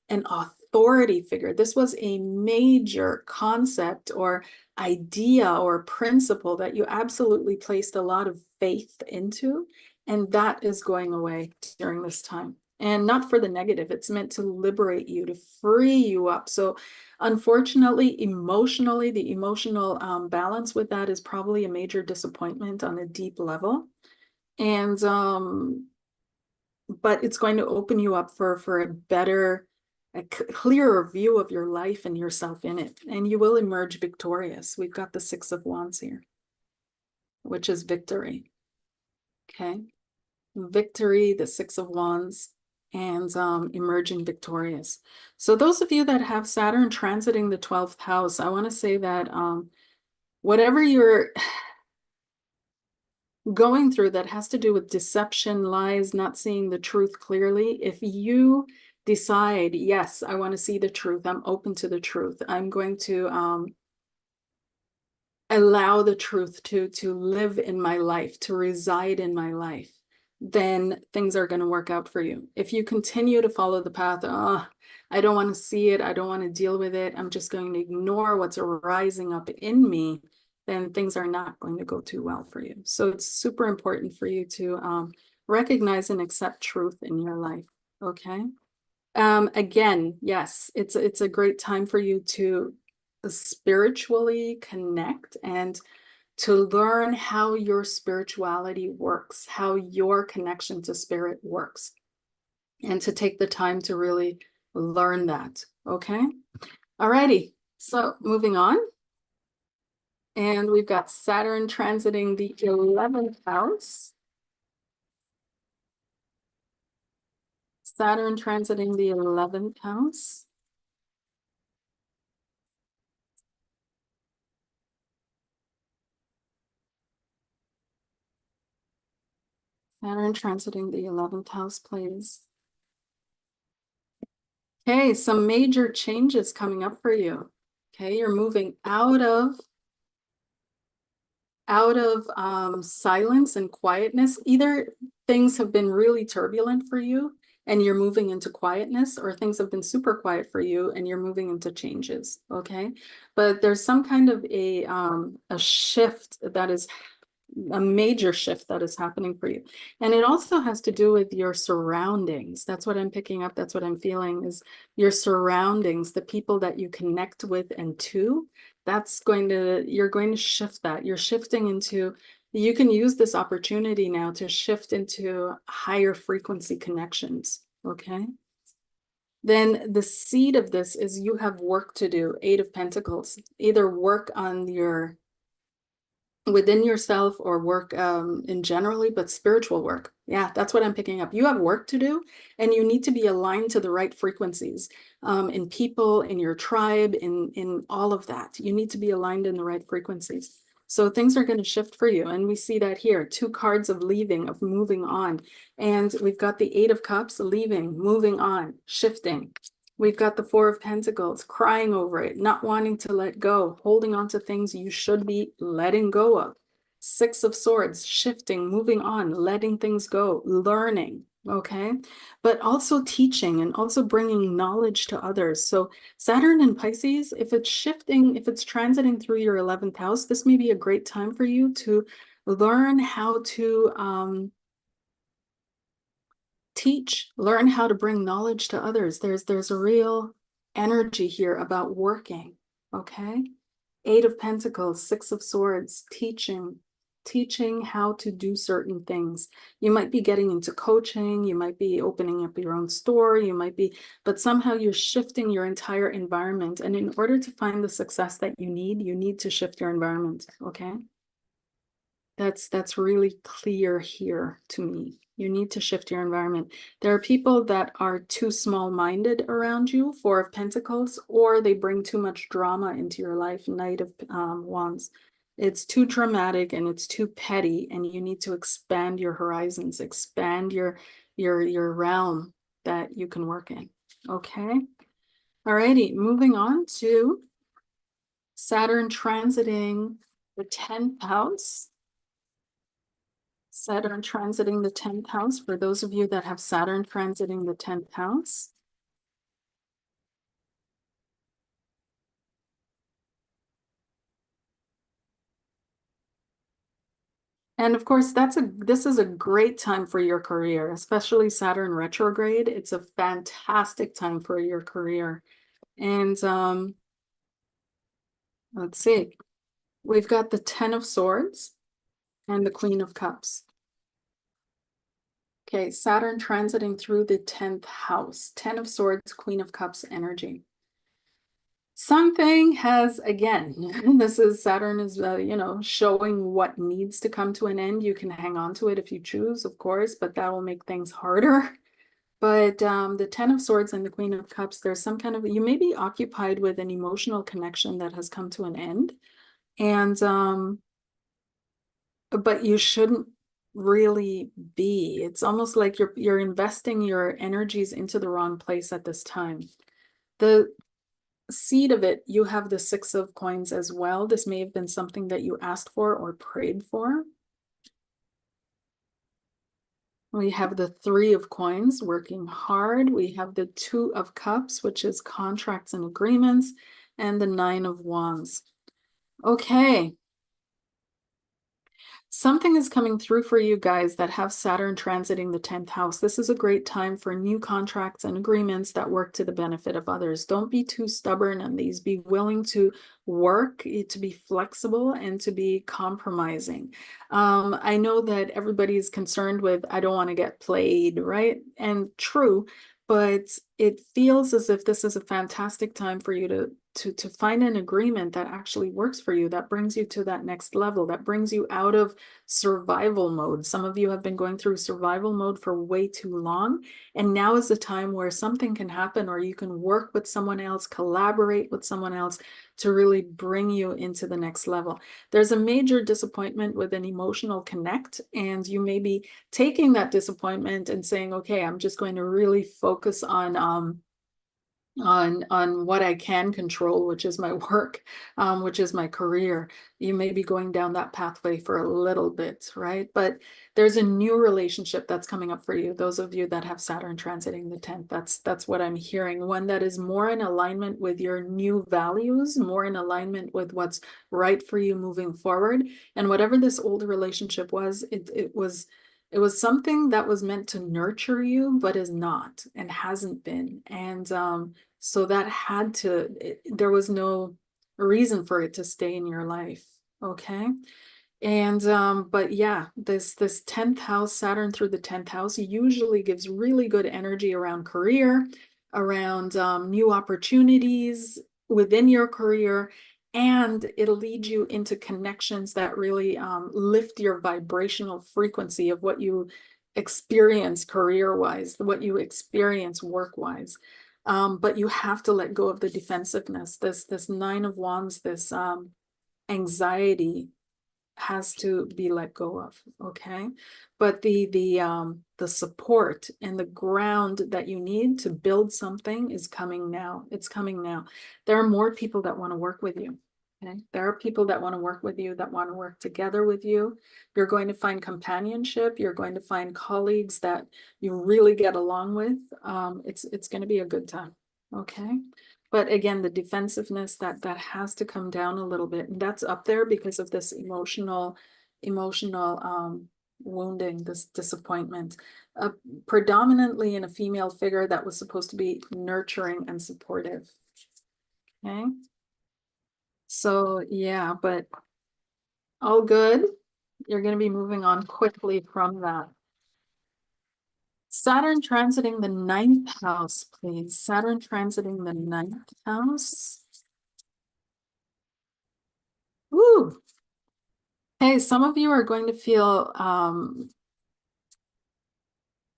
an authority figure. This was a major concept or idea or principle that you absolutely placed a lot of faith into, and that is going away during this time. And not for the negative, it's meant to liberate you, to free you up. So unfortunately, emotionally, the emotional balance with that is probably a major disappointment on a deep level. And but it's going to open you up for a better, a clearer view of your life and yourself in it. And you will emerge victorious. We've got the Six of Wands here, which is victory. Okay. Victory, the Six of Wands, and emerging victorious. So those of you that have Saturn transiting the 12th house, I want to say that whatever you're going through that has to do with deception, lies, not seeing the truth clearly, if you decide, yes, I want to see the truth, I'm open to the truth, I'm going to allow the truth to live in my life, to reside in my life, then things are going to work out for you. If you continue to follow the path, oh, I don't want to see it, I don't want to deal with it, I'm just going to ignore what's rising up in me, then things are not going to go too well for you. So it's super important for you to recognize and accept truth in your life. Okay. Again, yes, it's a great time for you to spiritually connect and to learn how your spirituality works, how your connection to spirit works, and to take the time to really learn that. Okay. Alrighty. So moving on. And we've got Saturn transiting the 11th house. Saturn transiting the 11th house. Saturn transiting the 11th house, please. Okay, some major changes coming up for you. Okay, you're moving out of silence and quietness. Either things have been really turbulent for you and you're moving into quietness, or things have been super quiet for you and you're moving into changes. Okay, but there's some kind of a shift that is a major shift that is happening for you. And it also has to do with your surroundings. That's what I'm picking up. That's what I'm feeling is your surroundings, the people that you connect with and to. You're going to shift that. You're shifting into, you can use this opportunity now to shift into higher frequency connections. Okay. Then the seed of this is you have work to do. Eight of Pentacles. Either work on your within yourself or work in generally, but spiritual work. Yeah, that's what I'm picking up. You have work to do and you need to be aligned to the right frequencies in people, in your tribe, in all of that. You need to be aligned in the right frequencies. So things are going to shift for you. And we see that here, two cards of leaving, of moving on. And we've got the Eight of Cups, leaving, moving on, shifting. We've got the Four of Pentacles, crying over it, not wanting to let go, holding on to things you should be letting go of. Six of Swords, shifting, moving on, letting things go, learning, okay? But also teaching and also bringing knowledge to others. So Saturn and Pisces, if it's shifting, if it's transiting through your 11th house, this may be a great time for you to learn how to teach, learn how to bring knowledge to others. There's a real energy here about working, okay? Eight of Pentacles, Six of Swords, teaching how to do certain things. You might be getting into coaching, you might be opening up your own store, you might be, but somehow you're shifting your entire environment. And in order to find the success that you need to shift your environment, okay? That's really clear here to me. You need to shift your environment. There are people that are too small-minded around you, Four of Pentacles, or they bring too much drama into your life, Knight of Wands. It's too dramatic and it's too petty, and you need to expand your horizons, expand your realm that you can work in. Okay. Alrighty, moving on to Saturn transiting the 10th house. Saturn transiting the 10th house, for those of you that have Saturn transiting the 10th house. And of course, this is a great time for your career, especially Saturn retrograde. It's a fantastic time for your career. And let's see, we've got the 10 of Swords and the Queen of Cups. Okay, Saturn transiting through the 10th house, 10 of Swords, Queen of Cups energy. Something has, again, this is Saturn is, showing what needs to come to an end. You can hang on to it if you choose, of course, but that will make things harder. But the 10 of Swords and the Queen of Cups, there's some kind of, you may be occupied with an emotional connection that has come to an end. And, but you shouldn't really be. It's almost like you're investing your energies into the wrong place at this time. The seed of it, you have the 6 of coins as well. This may have been something that you asked for or prayed for. We have the 3 of coins, working hard. We have the 2 of cups, which is contracts and agreements, and the 9 of wands. Okay. Something is coming through for you guys that have Saturn transiting the 10th house. This is a great time for new contracts and agreements that work to the benefit of others. Don't be too stubborn on these. Be willing to work, to be flexible, and to be compromising. I know that everybody is concerned with, I don't want to get played, right? And true, but it feels as if this is a fantastic time for you to find an agreement that actually works for you, that brings you to that next level, that brings you out of survival mode. Some of you have been going through survival mode for way too long, and now is the time where something can happen, or you can work with someone else, collaborate with someone else to really bring you into the next level. There's a major disappointment with an emotional connect, and you may be taking that disappointment and saying, okay, I'm just going to really focus on what I can control, which is my work, which is my career. You may be going down that pathway for a little bit, right? But there's a new relationship that's coming up for you. Those of you that have Saturn transiting the 10th, that's what I'm hearing. One that is more in alignment with your new values, more in alignment with what's right for you moving forward. And whatever this old relationship was, it was something that was meant to nurture you, but is not and hasn't been. And so that there was no reason for it to stay in your life. Okay. And but yeah, this 10th house, Saturn through the 10th house, usually gives really good energy around career, around new opportunities within your career, and it'll lead you into connections that really lift your vibrational frequency of what you experience career-wise, what you experience work-wise. But you have to let go of the defensiveness. This 9 of wands, this anxiety has to be let go of. Okay. But the support and the ground that you need to build something is coming now. It's coming now. There are more people that want to work with you. Okay. There are people that want to work with you, that want to work together with you. You're going to find companionship. You're going to find colleagues that you really get along with. It's going to be a good time. Okay. But again, the defensiveness that has to come down a little bit. And that's up there because of this emotional wounding, this disappointment, predominantly in a female figure that was supposed to be nurturing and supportive. Okay. So yeah, but all good. You're going to be moving on quickly from that. Saturn transiting the 9th house, please. Saturn transiting the 9th house. Woo. Okay, some of you are going to feel,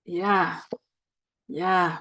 yeah, yeah.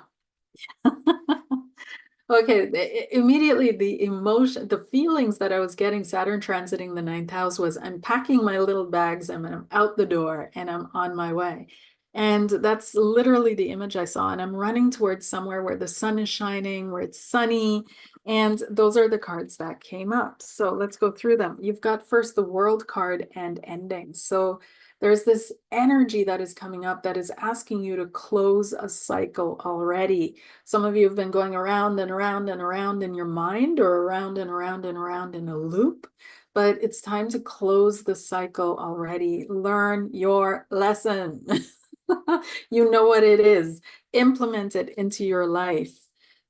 Okay, immediately the emotion, the feelings that I was getting Saturn transiting the ninth house was I'm packing my little bags and I'm out the door and I'm on my way. And that's literally the image I saw. And I'm running towards somewhere where the sun is shining, where it's sunny. And those are the cards that came up. So let's go through them. You've got first the World card and ending. So there's this energy that is coming up that is asking you to close a cycle already. Some of you have been going around and around and around in your mind, or around and around and around in a loop, but it's time to close the cycle already. Learn your lesson. You know what it is. Implement it into your life.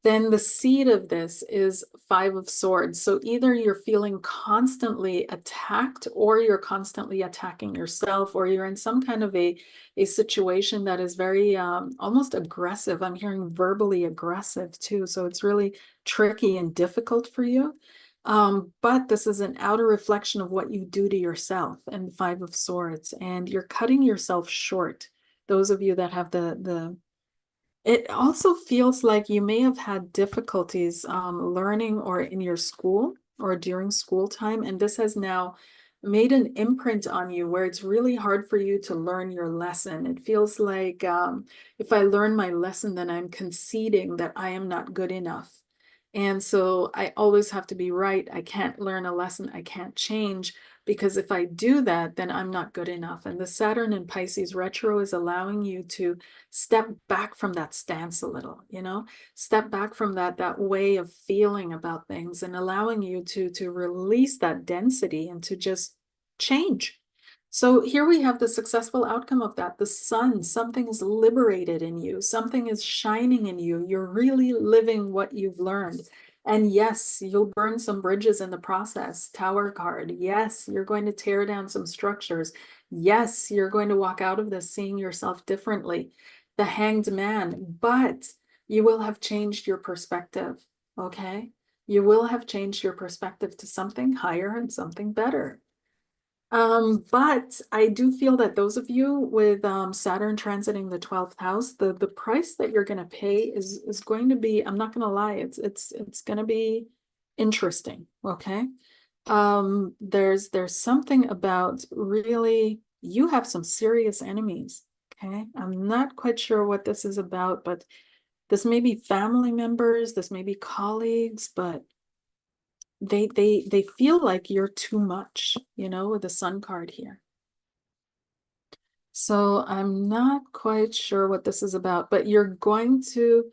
Then the seed of this is Five of Swords. So either you're feeling constantly attacked, or you're constantly attacking yourself, or you're in some kind of a situation that is very almost aggressive. I'm hearing verbally aggressive too. So it's really tricky and difficult for you. But this is an outer reflection of what you do to yourself, and Five of Swords, and you're cutting yourself short. Those of you that have the it also feels like you may have had difficulties learning or in your school or during school time, and this has now made an imprint on you where it's really hard for you to learn your lesson. It feels like if I learn my lesson, then I'm conceding that I am not good enough. And so I always have to be right. I can't learn a lesson. I can't change, because if I do that, then I'm not good enough. And the Saturn in Pisces retro is allowing you to step back from that stance a little, step back from that way of feeling about things, and allowing you to release that density and to just change. So here we have the successful outcome of that. The sun, something is liberated in you, something is shining in you. You're really living what you've learned. And yes, you'll burn some bridges in the process. Tower card. Yes, you're going to tear down some structures. Yes, you're going to walk out of this seeing yourself differently. The Hanged Man, but you will have changed your perspective. Okay? You will have changed your perspective to something higher and something better. But I do feel that those of you with Saturn transiting the 12th house, the price that you're going to pay is going to be, I'm not going to lie, it's going to be interesting, okay? There's something about, really, you have some serious enemies, okay? I'm not quite sure what this is about, but this may be family members, this may be colleagues, but they feel like you're too much, with the Sun card here. So I'm not quite sure what this is about, but you're going to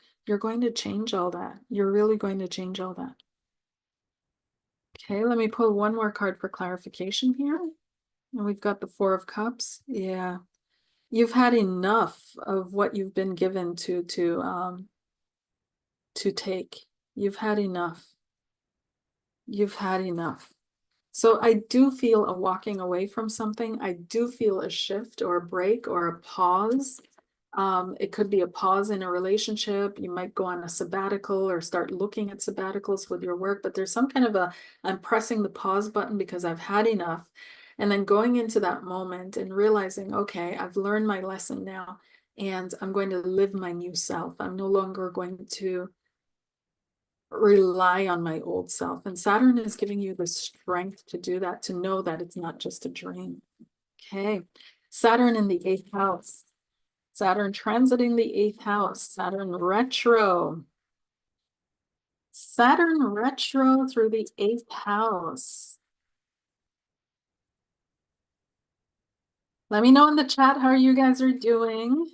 change all that. You're really going to change all that. Okay, let me pull one more card for clarification here. And we've got the Four of Cups. Yeah. You've had enough of what you've been given to take. You've had enough. You've had enough. So I do feel a walking away from something. I do feel a shift or a break or a pause. It could be a pause in a relationship. You might go on a sabbatical or start looking at sabbaticals with your work, but there's some kind of I'm pressing the pause button because I've had enough. And then going into that moment and realizing, okay, I've learned my lesson now, and I'm going to live my new self. I'm no longer going to rely on my old self. And Saturn is giving you the strength to do that, to know that it's not just a dream. Okay. Saturn in the 8th house. Saturn transiting the 8th house. Saturn retro. Saturn retro through the 8th house. Let me know in the chat how you guys are doing.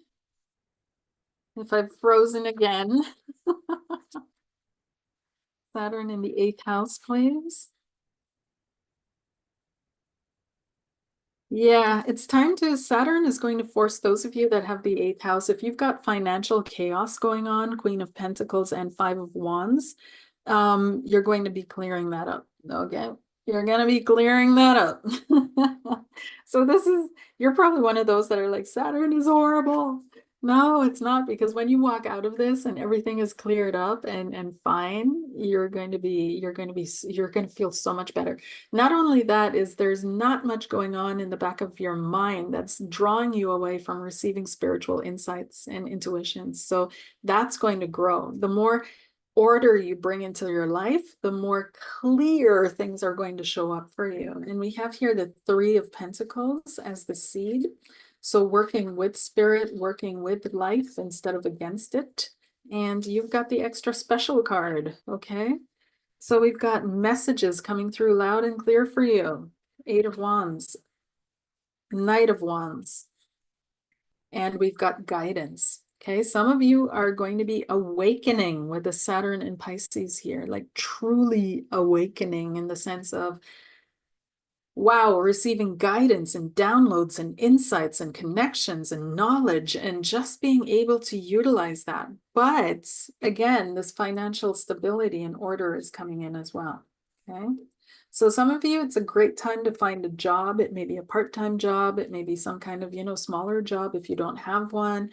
If I've frozen again. Saturn in the 8th house, please. Yeah, it's time to, Saturn is going to force those of you that have the 8th house, if you've got financial chaos going on, Queen of Pentacles and Five of Wands, you're going to be clearing that up. Okay, you're going to be clearing that up. So you're probably one of those that are like, Saturn is horrible. No, it's not, because when you walk out of this and everything is cleared up and fine, you're going to feel so much better. Not only that, is there's not much going on in the back of your mind that's drawing you away from receiving spiritual insights and intuitions. So that's going to grow. The more order you bring into your life, the more clear things are going to show up for you. And we have here the Three of Pentacles as the seed. So working with spirit, working with life instead of against it. And you've got the extra special card, okay? So we've got messages coming through loud and clear for you. Eight of Wands, Knight of Wands, and we've got guidance. Okay, some of you are going to be awakening with the Saturn and Pisces here, like truly awakening in the sense of, wow, receiving guidance and downloads and insights and connections and knowledge and just being able to utilize that. But again, this financial stability and order is coming in as well. Okay. So some of you, it's a great time to find a job. It may be a part-time job. It may be some kind of, smaller job if you don't have one.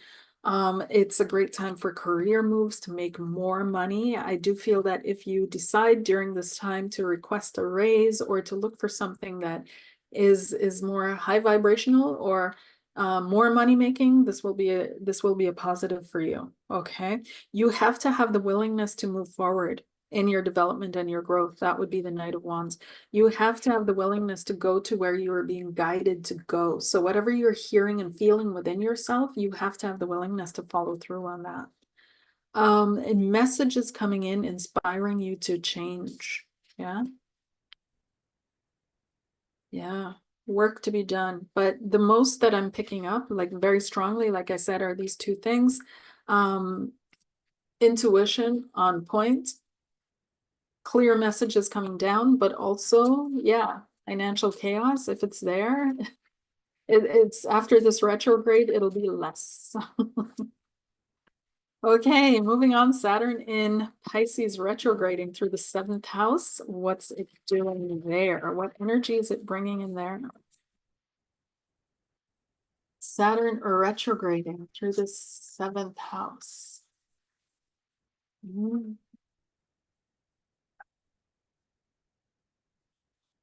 It's a great time for career moves to make more money. I do feel that if you decide during this time to request a raise or to look for something that is more high vibrational or more money making, this will be a positive for you. Okay, you have to have the willingness to move forward in your development and your growth. That would be the Knight of Wands. You have to have the willingness to go to where you are being guided to go. So whatever you're hearing and feeling within yourself, you have to have the willingness to follow through on that. And messages coming in, inspiring you to change. Yeah. Yeah. Work to be done. But the most that I'm picking up, like very strongly, like I said, are these two things. Intuition on point, clear messages coming down, but also, yeah, financial chaos, if it's there, it's after this retrograde, it'll be less. Okay, moving on, Saturn in Pisces retrograding through the seventh house. What's it doing there? What energy is it bringing in there? Saturn retrograding through the seventh house. Mm.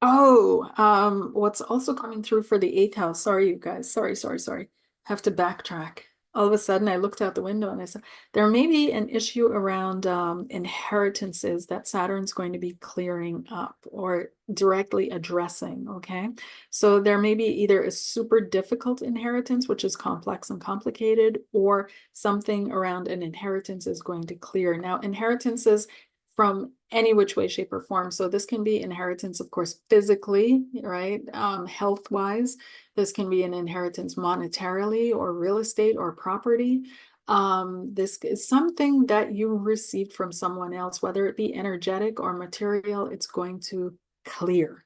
Oh, what's also coming through for the eighth house? Sorry, you guys. Sorry. Have to backtrack. All of a sudden, I looked out the window and I said, there may be an issue around inheritances that Saturn's going to be clearing up or directly addressing. Okay. So there may be either a super difficult inheritance, which is complex and complicated, or something around an inheritance is going to clear. Now, inheritances from any which way, shape, or form. So this can be inheritance, of course, physically, right? Health wise. This can be an inheritance monetarily or real estate or property. This is something that you received from someone else, whether it be energetic or material, it's going to clear.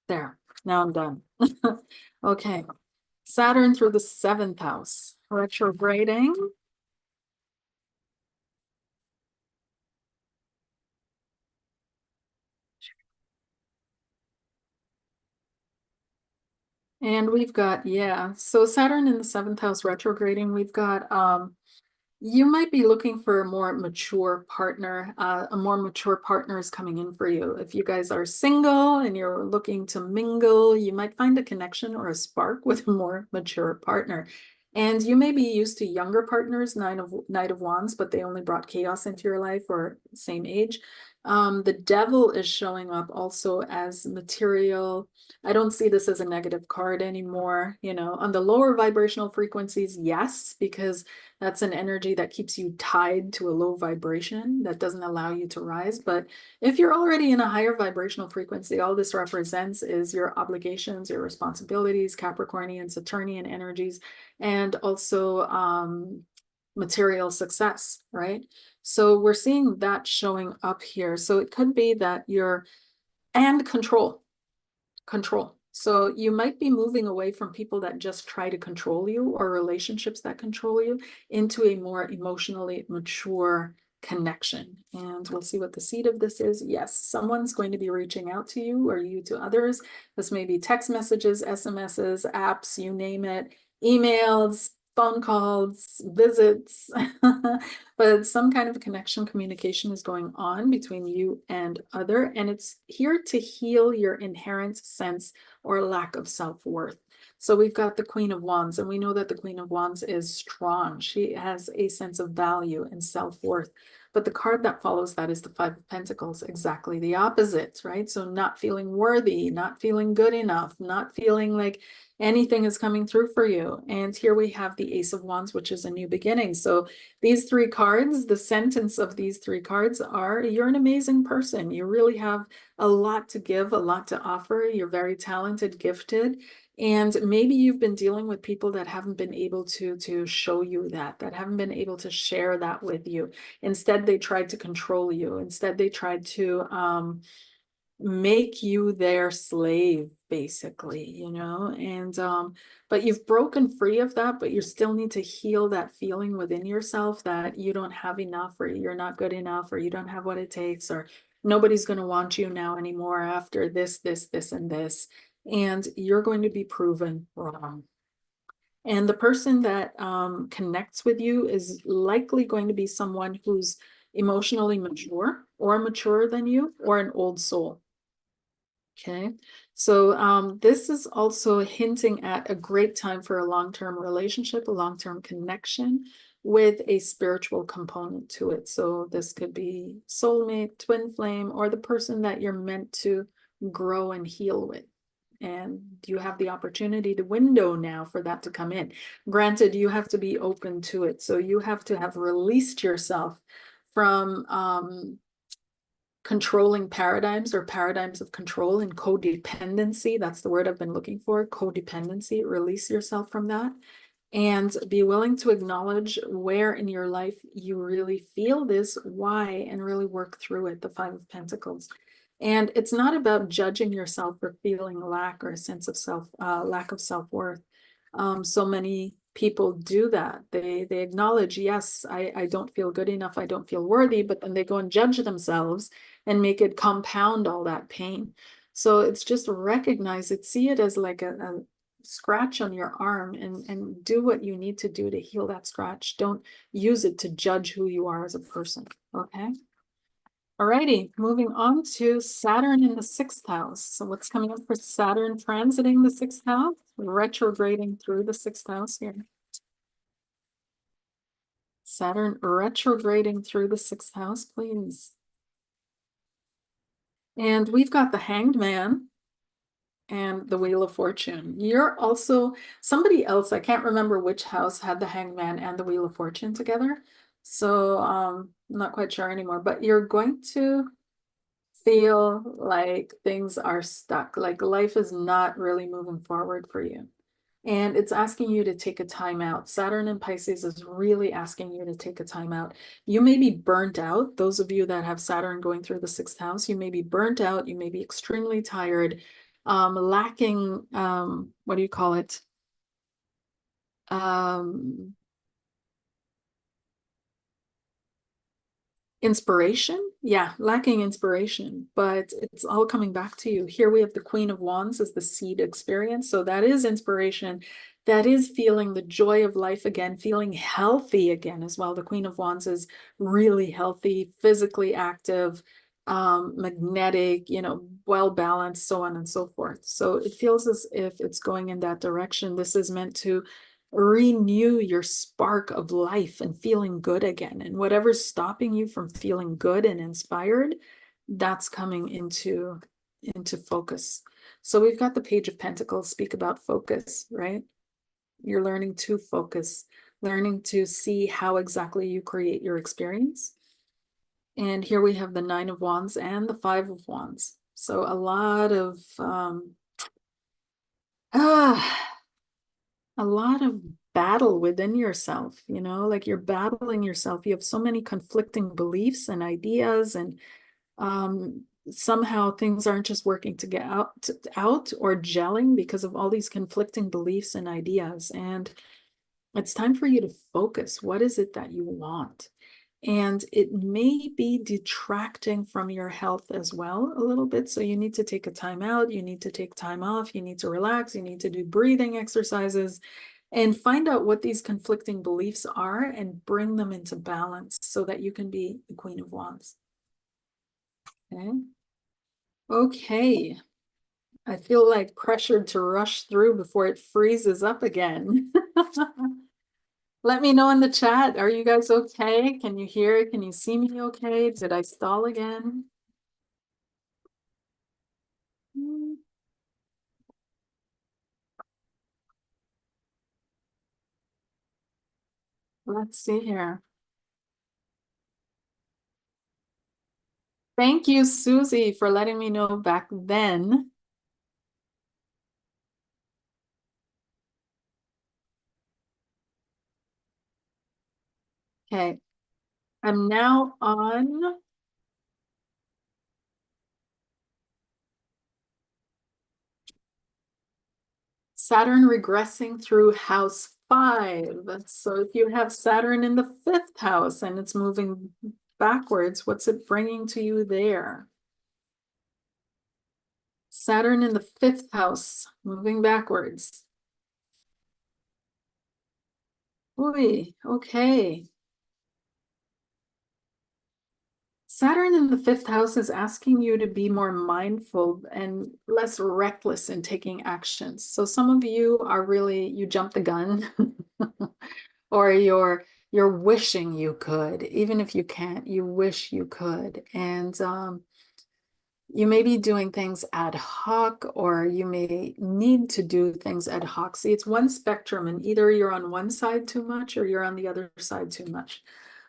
There, now I'm done. Okay, Saturn through the seventh house, retrograding. And we've got, yeah, so Saturn in the seventh house retrograding, we've got you might be looking for a more mature partner. A more mature partner is coming in for you. If you guys are single and you're looking to mingle, you might find a connection or a spark with a more mature partner. And you may be used to younger partners, Knight of Wands, but they only brought chaos into your life or same age. The devil is showing up also as material. I don't see this as a negative card anymore. On the lower vibrational frequencies, yes, because that's an energy that keeps you tied to a low vibration that doesn't allow you to rise. But if you're already in a higher vibrational frequency, all this represents is your obligations, your responsibilities, Capricornian, Saturnian energies, and also material success, right? So we're seeing that showing up here. So it could be that and control. So you might be moving away from people that just try to control you or relationships that control you into a more emotionally mature connection. And we'll see what the seed of this is. Yes, someone's going to be reaching out to you or you to others. This may be text messages, SMSs, apps, you name it, emails, phone calls, visits, but some kind of connection, communication is going on between you and other, and it's here to heal your inherent sense or lack of self-worth. So we've got the Queen of Wands, and we know that the Queen of Wands is strong. She has a sense of value and self-worth. But the card that follows that is the Five of Pentacles, exactly the opposite, right? So not feeling worthy, not feeling good enough, not feeling like anything is coming through for you. And here we have the Ace of Wands, which is a new beginning. So these three cards, the sentence of these three cards are, you're an amazing person. You really have a lot to give, a lot to offer. You're very talented, gifted. And maybe you've been dealing with people that haven't been able to show you that haven't been able to share that with you. Instead, they tried to control you. Instead, they tried to make you their slave, basically, you know. And but you've broken free of that, but you still need to heal that feeling within yourself that you don't have enough, or you're not good enough, or you don't have what it takes, or nobody's going to want you now anymore after this, and this. And you're going to be proven wrong. And the person that connects with you is likely going to be someone who's emotionally mature, or mature than you, or an old soul. Okay, so this is also hinting at a great time for a long-term relationship, a long-term connection with a spiritual component to it. So this could be soulmate, twin flame, or the person that you're meant to grow and heal with. And you have the opportunity, the window now for that to come in. Granted, you have to be open to it. So you have to have released yourself from controlling paradigms, or paradigms of control and codependency. That's the word I've been looking for, codependency. Release yourself from that and be willing to acknowledge where in your life you really feel this, why, and really work through it, the Five of Pentacles. And it's not about judging yourself for feeling lack or a sense of lack of self-worth. So many people do that. They acknowledge, yes, I don't feel good enough, I don't feel worthy, but then they go and judge themselves and make it compound all that pain. So it's just recognize it, see it as like a scratch on your arm, and do what you need to do to heal that scratch. Don't use it to judge who you are as a person. Okay. Alrighty, moving on to Saturn in the sixth house. So what's coming up for Saturn transiting the sixth house, retrograding through the sixth house here? Saturn retrograding through the sixth house, please. And we've got the Hanged Man and the Wheel of Fortune. You're also, somebody else, I can't remember which house, had the Hanged Man and the Wheel of Fortune together. So I'm not quite sure anymore, but you're going to feel like things are stuck, like life is not really moving forward for you. And it's asking you to take a time out. Saturn in Pisces is really asking you to take a time out. You may be burnt out. Those of you that have Saturn going through the sixth house, you may be burnt out. You may be extremely tired, lacking, what do you call it? Inspiration. Yeah, lacking inspiration, but it's all coming back to you. Here we have the Queen of Wands as the seed experience. So that is inspiration. That is feeling the joy of life again, feeling healthy again as well. The Queen of Wands is really healthy, physically active, magnetic, you know, well balanced, so on and so forth. So it feels as if it's going in that direction. This is meant to renew your spark of life and feeling good again. And whatever's stopping you from feeling good and inspired, that's coming into focus. So we've got the Page of Pentacles, speak about focus, right? You're learning to focus, learning to see how exactly you create your experience. And here we have the Nine of Wands and the Five of Wands. So a lot of a lot of battle within yourself, you know, like you're battling yourself. You have so many conflicting beliefs and ideas, and somehow things aren't just working to get out or gelling because of all these conflicting beliefs and ideas. And it's time for you to focus. What is it that you want? And it may be detracting from your health as well a little bit. So you need to take a time out. You need to take time off. You need to relax. You need to do breathing exercises and find out what these conflicting beliefs are and bring them into balance so that you can be the Queen of Wands. Okay. Okay. I feel like pressured to rush through before it freezes up again. Let me know in the chat. Are you guys okay? Can you hear it? Can you see me okay? Did I stall again? Let's see here. Thank you, Susie, for letting me know back then. Okay, I'm now on Saturn regressing through house 5. So if you have Saturn in the 5th house and it's moving backwards, what's it bringing to you there? Saturn in the 5th house, moving backwards. Oy, okay. Saturn in the 5th house is asking you to be more mindful and less reckless in taking actions. So some of you are really, you jump the gun or you're wishing you could, even if you can't, you wish you could. And you may be doing things ad hoc, or you may need to do things ad hoc. See, it's one spectrum, and either you're on one side too much or you're on the other side too much.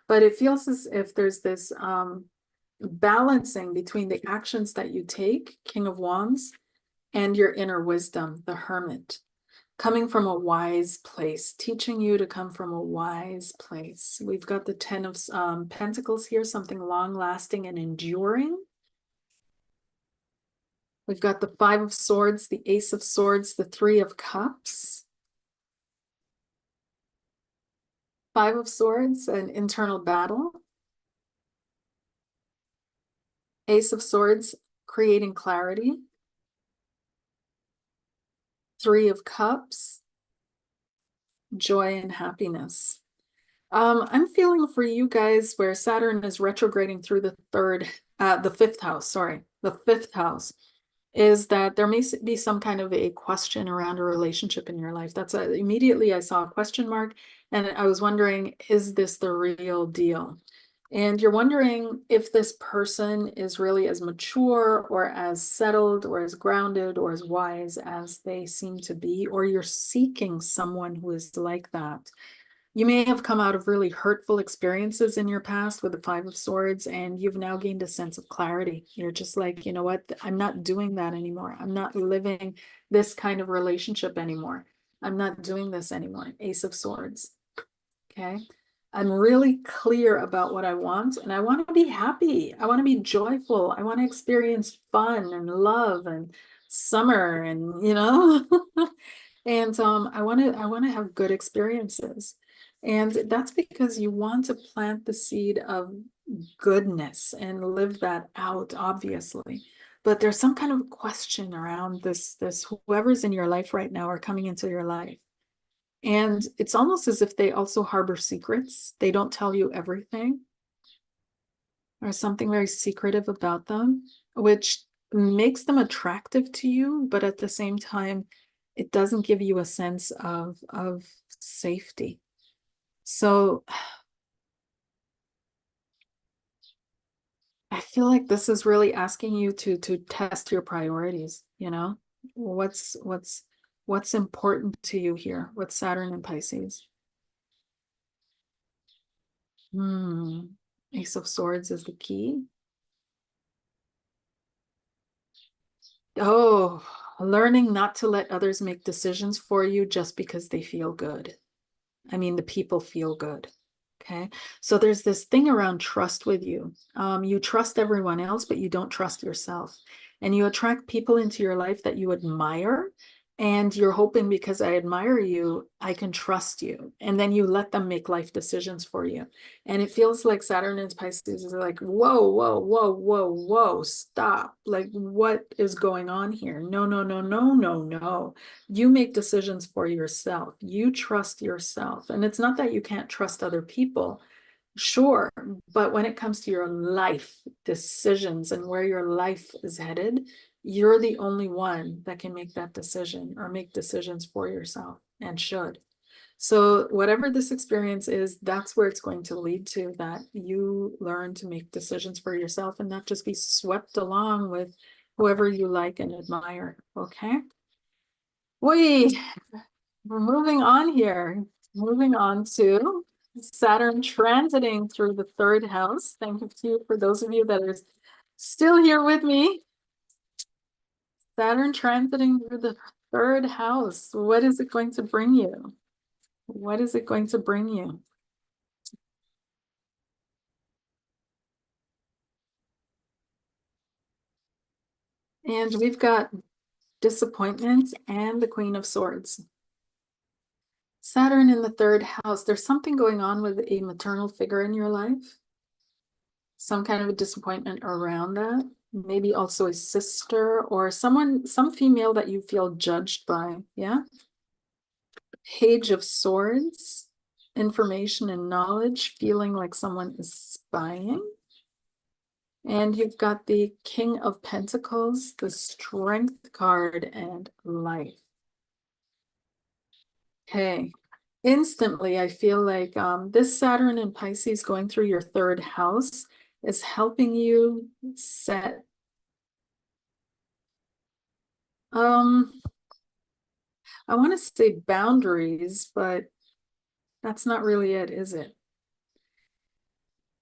But it feels as if there's this balancing between the actions that you take, King of Wands, and your inner wisdom, the Hermit, coming from a wise place, teaching you to come from a wise place. We've got the 10 of Pentacles here, something long lasting and enduring. We've got the 5 of Swords, the Ace of Swords, the 3 of Cups. 5 of Swords, an internal battle. Ace of Swords, creating clarity. 3 of Cups, joy and happiness. I'm feeling for you guys where Saturn is retrograding through the 5th house, sorry, the 5th house, is that there may be some kind of a question around a relationship in your life. That's immediately I saw a question mark and I was wondering, is this the real deal? And you're wondering if this person is really as mature or as settled or as grounded or as wise as they seem to be, or you're seeking someone who is like that. You may have come out of really hurtful experiences in your past with the 5 of Swords, and you've now gained a sense of clarity. You're just like, you know what? I'm not doing that anymore. I'm not living this kind of relationship anymore. I'm not doing this anymore. Ace of Swords. Okay. I'm really clear about what I want, and I want to be happy. I want to be joyful. I want to experience fun and love and summer and, and I want to have good experiences. And that's because you want to plant the seed of goodness and live that out, obviously. But there's some kind of question around this whoever's in your life right now or coming into your life. And it's almost as if they also harbor secrets. They don't tell you everything. There's something very secretive about them, which makes them attractive to you, but at the same time, it doesn't give you a sense of safety. So I feel like this is really asking you to test your priorities, what's important to you here with Saturn and Pisces. Ace of Swords is the key. Oh, learning not to let others make decisions for you just because they feel good. I mean, the people feel good. Okay. So there's this thing around trust with you. You trust everyone else, but you don't trust yourself. And you attract people into your life that you admire And you're hoping because I admire you, I can trust you. And then you let them make life decisions for you. And it feels like Saturn and Pisces is like, whoa, whoa, whoa, whoa, whoa, stop. Like, what is going on here? No, no, no, no, no, no. You make decisions for yourself. You trust yourself. And it's not that you can't trust other people. Sure, but when it comes to your life decisions and where your life is headed, you're the only one that can make that decision or make decisions for yourself and should. So whatever this experience is, that's where it's going to lead to, that you learn to make decisions for yourself and not just be swept along with whoever you like and admire. Okay. We're moving on here. Moving on to Saturn transiting through the third house. Thank you for those of you that are still here with me. Saturn transiting through the third house. What is it going to bring you? What is it going to bring you? And we've got disappointment and the Queen of Swords. Saturn in the third house. There's something going on with a maternal figure in your life. Some kind of a disappointment around that. Maybe also a sister or someone, some female that you feel judged by. Yeah. Page of Swords, information and knowledge, feeling like someone is spying. And you've got the King of Pentacles, the Strength card, and life. Okay. Instantly, I feel like this Saturn in Pisces going through your third house is helping you set I want to say boundaries, but that's not really it, is it?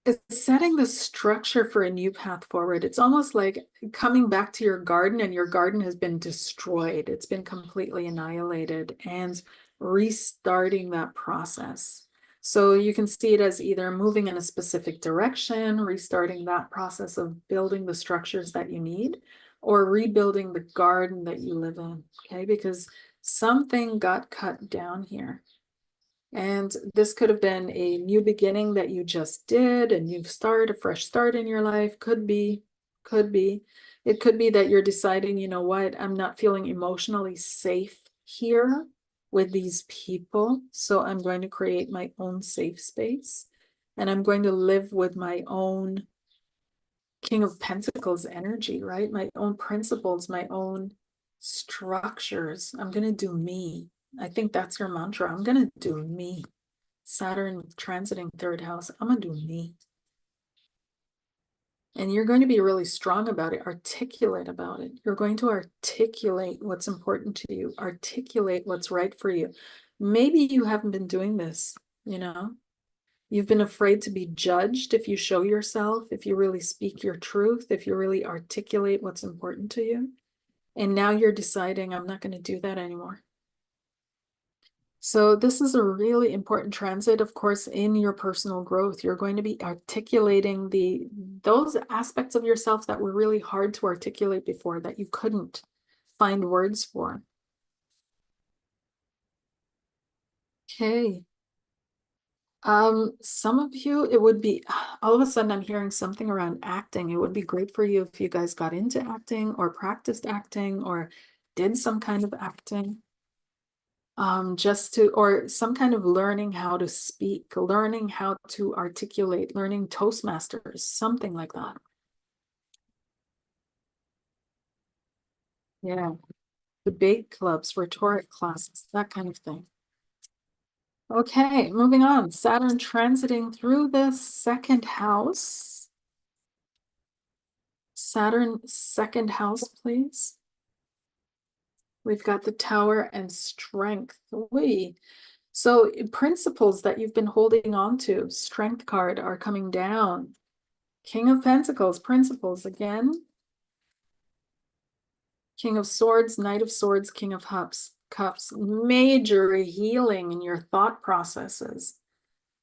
It's setting the structure for a new path forward. It's almost like coming back to your garden and your garden has been destroyed. It's been completely annihilated and restarting that process. So you can see it as either moving in a specific direction, restarting that process of building the structures that you need, or rebuilding the garden that you live in, okay? Because something got cut down here. And this could have been a new beginning that you just did, a new start, a fresh start in your life. Could be, could be. It could be that you're deciding, you know what, I'm not feeling emotionally safe here with these people. So I'm going to create my own safe space. And I'm going to live with my own King of Pentacles energy, right? My own principles, my own structures. I'm going to do me. I think that's your mantra. I'm going to do me. Saturn transiting third house. I'm going to do me. And you're going to be really strong about it, articulate about it. You're going to articulate what's important to you, articulate what's right for you. Maybe you haven't been doing this, you know? You've been afraid to be judged if you show yourself, if you really speak your truth, if you really articulate what's important to you. And now you're deciding, I'm not going to do that anymore. So this is a really important transit, of course, in your personal growth. You're going to be articulating those aspects of yourself that were really hard to articulate before, that you couldn't find words for. Okay. Some of you, it would be, all of a sudden I'm hearing something around acting. It would be great for you if you guys got into acting or practiced acting or did some kind of acting. Just to, or some kind of learning how to speak, learning how to articulate, learning Toastmasters, something like that. Yeah. Debate clubs, rhetoric classes, that kind of thing. Okay, moving on. Saturn transiting through the second house. Saturn, second house, please. We've got the Tower and Strength. So principles that you've been holding on to, Strength card, are coming down. King of Pentacles, principles again. King of Swords, Knight of Swords, King of Cups. Major healing in your thought processes.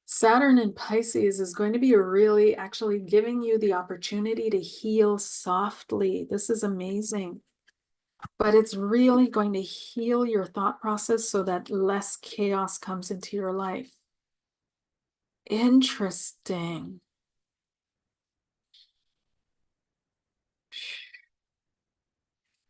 Saturn in Pisces is going to be really actually giving you the opportunity to heal softly. This is amazing. but it's really going to heal your thought process so that less chaos comes into your life. Interesting.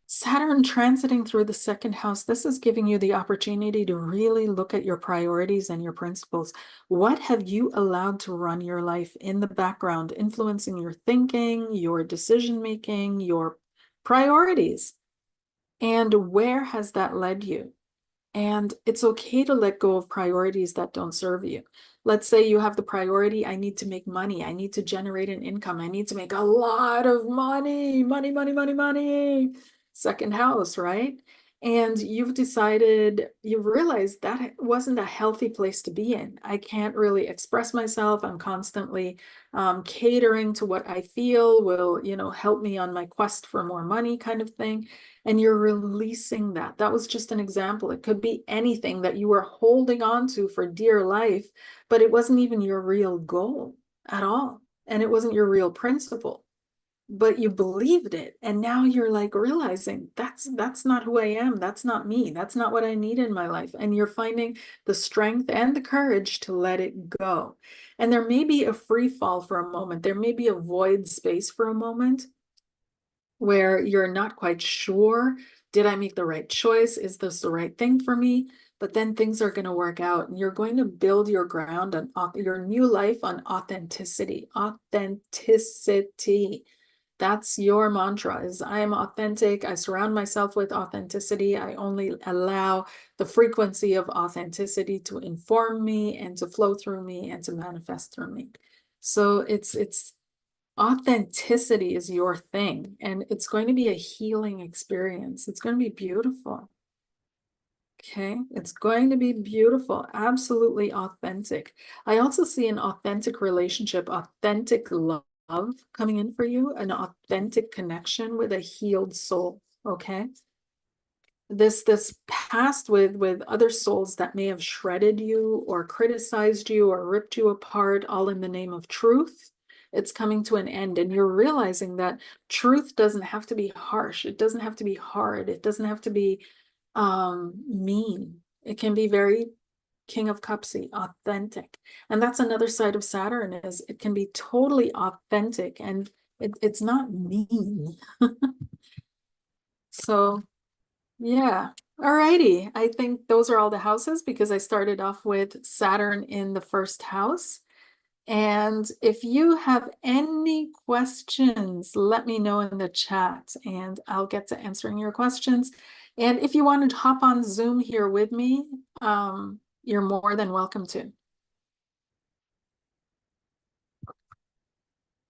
Saturn transiting through the second house, this is giving you the opportunity to really look at your priorities and your principles. What have you allowed to run your life in the background, influencing your thinking, your decision making, your priorities? And where has that led you? And it's okay to let go of priorities that don't serve you. Let's say you have the priority, I need to make money. I need to generate an income. I need to make a lot of money, money, money, money, money. Second house, right? And you've decided, you've realized that wasn't a healthy place to be in. I can't really express myself. I'm constantly catering to what I feel will, help me on my quest for more money kind of thing. And you're releasing that. That was just an example. It could be anything that you were holding on to for dear life, but it wasn't even your real goal at all. And it wasn't your real principle, but you believed it. And now you're like realizing that's not who I am. That's not me. That's not what I need in my life. And you're finding the strength and the courage to let it go. And there may be a free fall for a moment. There may be a void space for a moment where you're not quite sure, did I make the right choice? Is this the right thing for me? But then things are going to work out and you're going to build your ground on your new life on authenticity. Authenticity. That's your mantra is I am authentic. I surround myself with authenticity. I only allow the frequency of authenticity to inform me and to flow through me and to manifest through me. So it's authenticity is your thing, and it's going to be a healing experience. It's going to be beautiful. Okay, it's going to be beautiful, absolutely authentic. I also see an authentic relationship, authentic love coming in for you, an authentic connection with a healed soul. Okay, this past with other souls that may have shredded you or criticized you or ripped you apart all in the name of truth, it's coming to an end, and you're realizing that truth doesn't have to be harsh, it doesn't have to be hard, it doesn't have to be mean. It can be very King of Cupsy, authentic. And that's another side of Saturn, is it can be totally authentic and it's not mean. So yeah. Alrighty. I think those are all the houses because I started off with Saturn in the first house. And if you have any questions, let me know in the chat and I'll get to answering your questions. And if you want to hop on Zoom here with me, you're more than welcome to.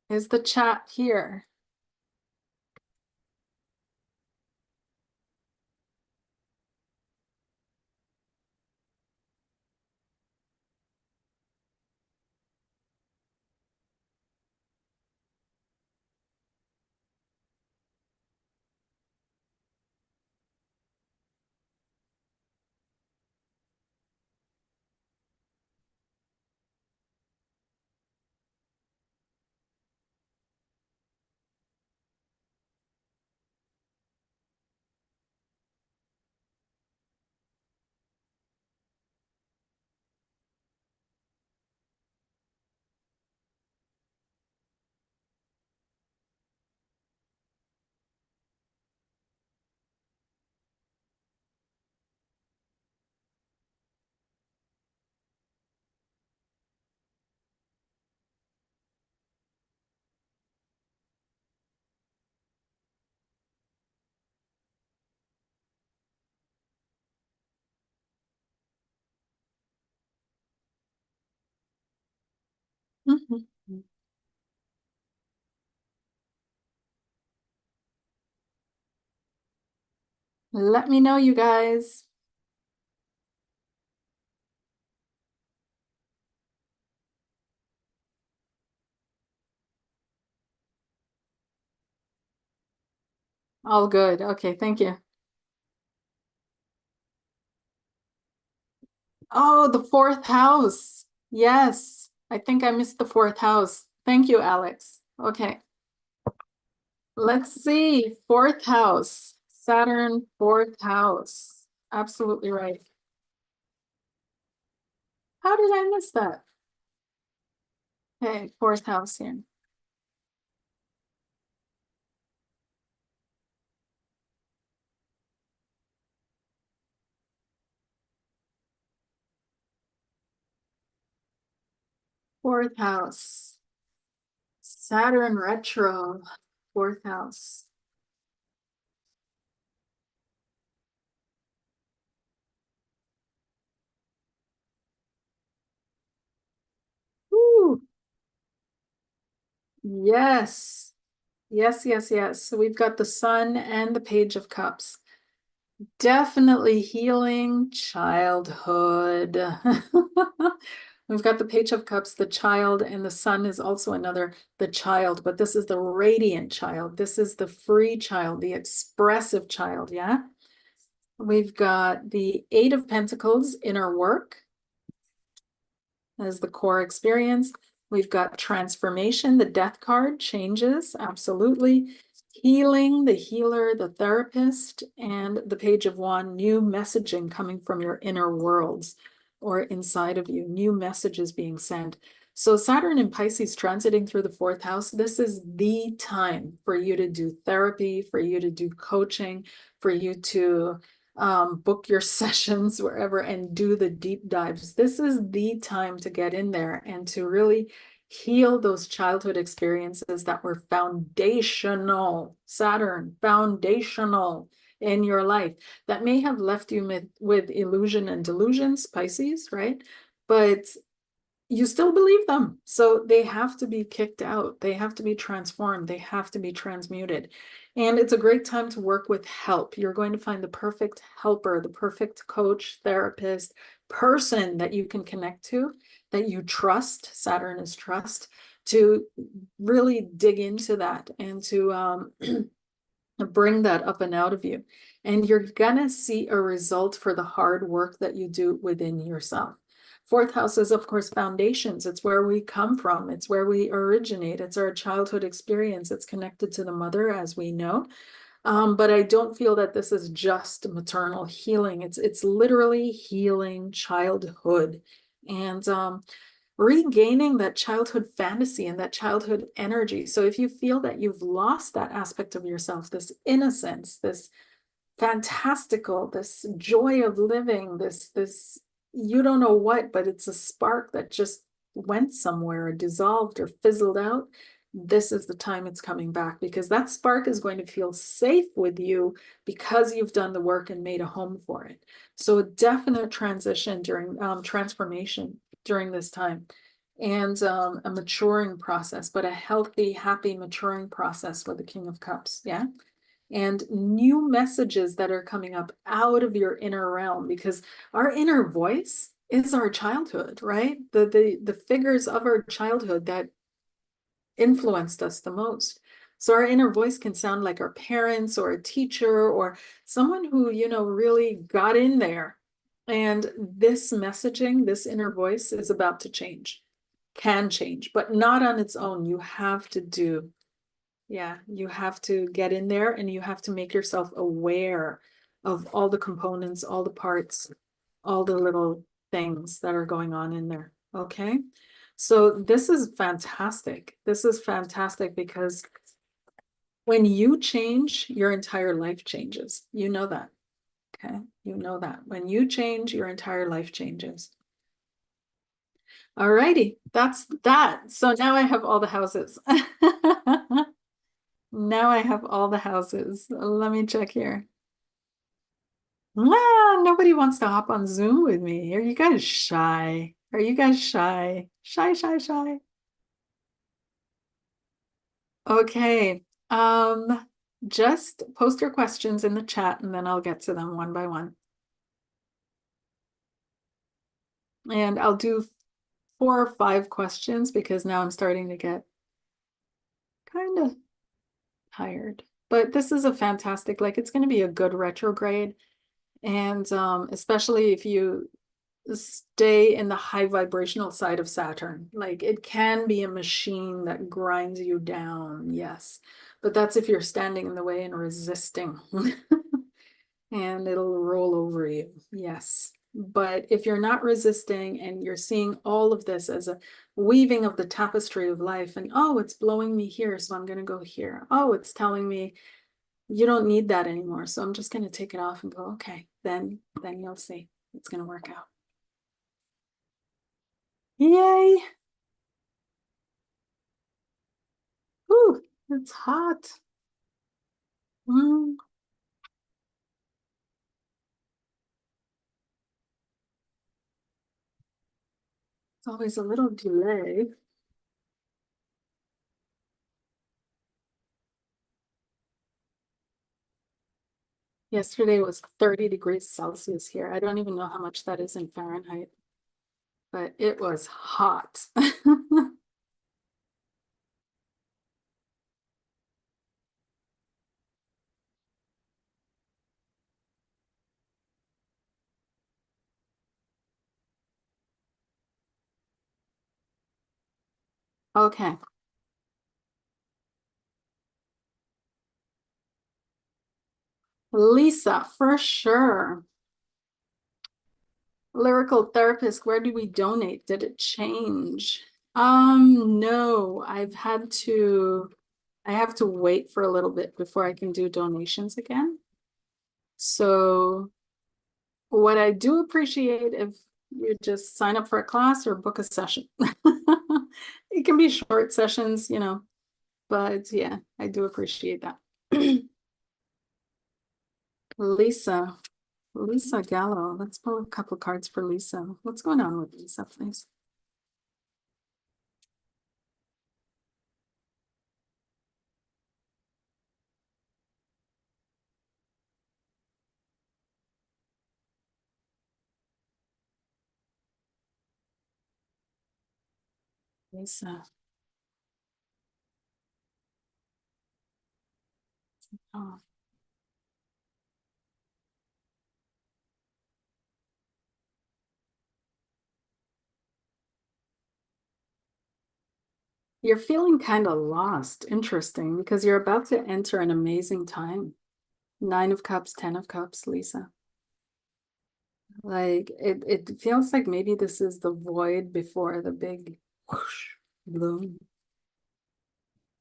Is the chat here? Mhm. Let me know, you guys. All good. Okay, thank you. Oh, the fourth house. Yes, I think I missed the fourth house. Thank you, Alex. Okay, let's see. Fourth house. Saturn, fourth house. Absolutely right. How did I miss that? Okay, fourth house here. Fourth house. Saturn retro. Fourth house. Ooh, yes. Yes, yes, yes. So we've got the Sun and the Page of Cups. Definitely healing childhood. We've got the Page of Cups, the child, and the Sun is also another, the child, but this is the radiant child. This is the free child, the expressive child, yeah? We've got the Eight of Pentacles, inner work as the core experience. We've got transformation, the death card, changes, absolutely. Healing, the healer, the therapist, and the Page of Wand, new messaging coming from your inner worlds or inside of you, new messages being sent. So Saturn in Pisces transiting through the fourth house, this is the time for you to do therapy, for you to do coaching, for you to book your sessions wherever and do the deep dives. This is the time to get in there and to really heal those childhood experiences that were foundational, Saturn, foundational in your life that may have left you with illusion and delusions, Pisces, right? But you still believe them. So they have to be kicked out. They have to be transformed. They have to be transmuted. And it's a great time to work with help. You're going to find the perfect helper, the perfect coach, therapist, person that you can connect to, that you trust. Saturn is trust, to really dig into that and to bring that up and out of you. And you're gonna see a result for the hard work that you do within yourself. Fourth house is, of course, foundations. It's where we come from. It's where we originate. It's our childhood experience. It's connected to the mother, as we know. But I don't feel that this is just maternal healing. It's literally healing childhood and regaining that childhood fantasy and that childhood energy. So if you feel that you've lost that aspect of yourself, this innocence, this fantastical, this joy of living, this you don't know what, but it's a spark that just went somewhere, or dissolved or fizzled out. This is the time it's coming back, because that spark is going to feel safe with you because you've done the work and made a home for it. So a definite transition during transformation during this time, and a maturing process, but a healthy, happy maturing process with the King of Cups. Yeah. And new messages that are coming up out of your inner realm, because our inner voice is our childhood, right? The figures of our childhood that influenced us the most. So our inner voice can sound like our parents or a teacher or someone who, really got in there. And this messaging, this inner voice is about to change, can change, but not on its own. You have to do, yeah, you have to get in there and you have to make yourself aware of all the components, all the parts, all the little things that are going on in there. Okay. So this is fantastic. This is fantastic because when you change, your entire life changes. You know that. Okay. You know that. When you change, your entire life changes. All righty. That's that. So now I have all the houses. Now I have all the houses. Let me check here. Ah, nobody wants to hop on Zoom with me. Are you guys shy? Are you guys shy? Shy, shy, shy. Okay. Just post your questions in the chat and then I'll get to them one by one. And I'll do 4 or 5 questions because now I'm starting to get kind of tired. But this is a fantastic, like it's going to be a good retrograde. And especially if you stay in the high vibrational side of Saturn. Like it can be a machine that grinds you down, yes. But that's if you're standing in the way and resisting. And it'll roll over you, yes. But if you're not resisting and you're seeing all of this as a weaving of the tapestry of life, and oh, it's blowing me here, so I'm going to go here. Oh, it's telling me you don't need that anymore, so I'm just going to take it off and go, okay, then you'll see it's going to work out. Yay. Ooh, it's hot. Mm, it's always a little delay. Yesterday was 30 degrees Celsius here. I don't even know how much that is in Fahrenheit, but it was hot. Okay, Lisa, for sure. Lyrical therapist, where do we donate? Did it change? No, I have to wait for a little bit before I can do donations again. So what I do appreciate if you just sign up for a class or book a session. It can be short sessions, but yeah, I do appreciate that. Lisa, Lisa Gallo. Let's pull a couple cards for Lisa. What's going on with Lisa, please? Lisa. Oh. You're feeling kind of lost. Interesting, because you're about to enter an amazing time. Nine of Cups, Ten of Cups, Lisa. Like it feels like maybe this is the void before the big whoosh, bloom.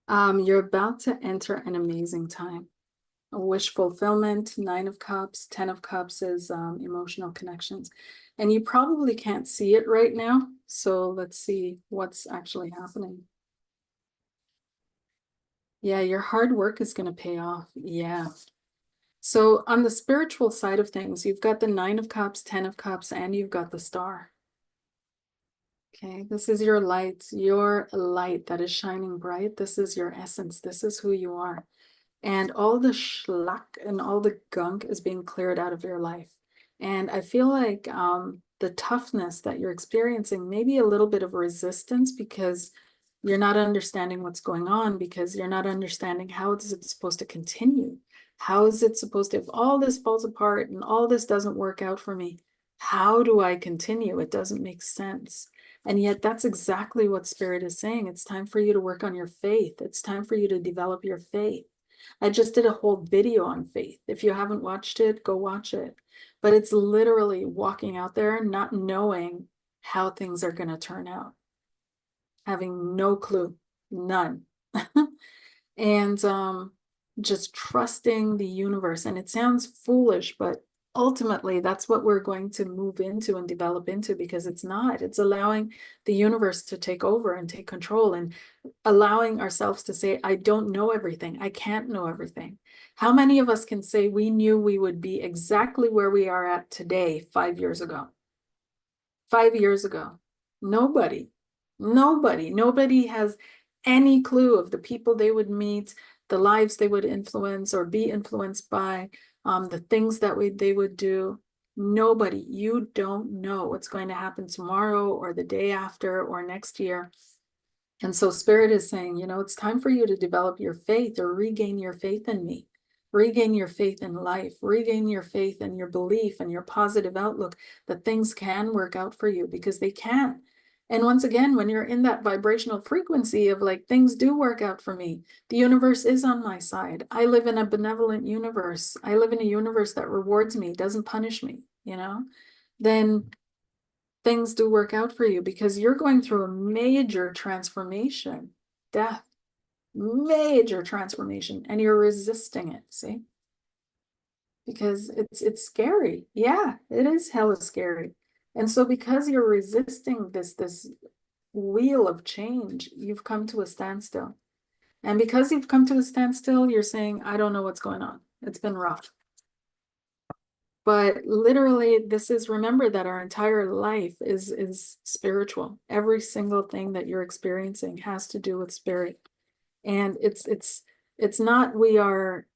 You're about to enter an amazing time. A wish fulfillment, Nine of Cups, Ten of Cups is emotional connections. And you probably can't see it right now. So let's see what's actually happening. Yeah, your hard work is going to pay off. Yeah. So on the spiritual side of things, you've got the Nine of Cups, Ten of Cups, and you've got the Star. Okay, this is your light that is shining bright. This is your essence. This is who you are. And all the schlock and all the gunk is being cleared out of your life. And I feel like the toughness that you're experiencing, maybe a little bit of resistance because you're not understanding what's going on, because you're not understanding how is it supposed to continue. How is it supposed to, if all this falls apart and all this doesn't work out for me, how do I continue? It doesn't make sense. And yet that's exactly what Spirit is saying. It's time for you to work on your faith. It's time for you to develop your faith. I just did a whole video on faith. If you haven't watched it, go watch it. But it's literally walking out there, not knowing how things are going to turn out, having no clue, none. And just trusting the universe. And it sounds foolish, but ultimately that's what we're going to move into and develop into, because it's not. It's allowing the universe to take over and take control, and allowing ourselves to say, I don't know everything. I can't know everything. How many of us can say we knew we would be exactly where we are at today 5 years ago? 5 years ago. Nobody, nobody has any clue of the people they would meet, the lives they would influence or be influenced by, the things that they would do. Nobody, you don't know what's going to happen tomorrow or the day after or next year. And so Spirit is saying, it's time for you to develop your faith or regain your faith in me. Regain your faith in life, regain your faith and your belief and your positive outlook that things can work out for you, because they can. And once again, when you're in that vibrational frequency of like, things do work out for me, the universe is on my side. I live in a benevolent universe. I live in a universe that rewards me, doesn't punish me, then things do work out for you, because you're going through a major transformation, death, major transformation, and you're resisting it, see? Because it's scary. Yeah, it is hella scary. And so because you're resisting this wheel of change, you've come to a standstill. And because you've come to a standstill, you're saying, I don't know what's going on. It's been rough. But literally, this is, remember that our entire life is spiritual. Every single thing that you're experiencing has to do with spirit. And it's not we are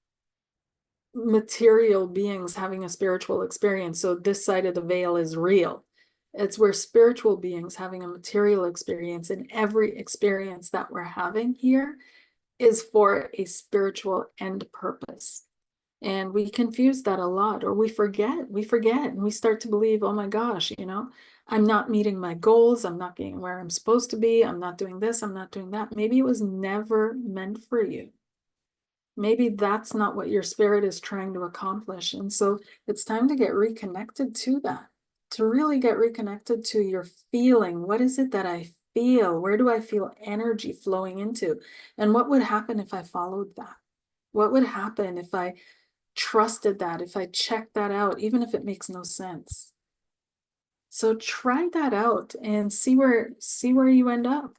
material beings having a spiritual experience, so this side of the veil is real. It's we're spiritual beings having a material experience, and every experience that we're having here is for a spiritual end purpose. And we confuse that a lot, or we forget, and we start to believe, oh my gosh, I'm not meeting my goals, I'm not getting where I'm supposed to be, I'm not doing this, I'm not doing that. Maybe it was never meant for you. Maybe that's not what your spirit is trying to accomplish. And so it's time to get reconnected to that, to really get reconnected to your feeling. What is it that I feel? Where do I feel energy flowing into? And what would happen if I followed that? What would happen if I trusted that, if I checked that out, even if it makes no sense? So try that out and see where you end up.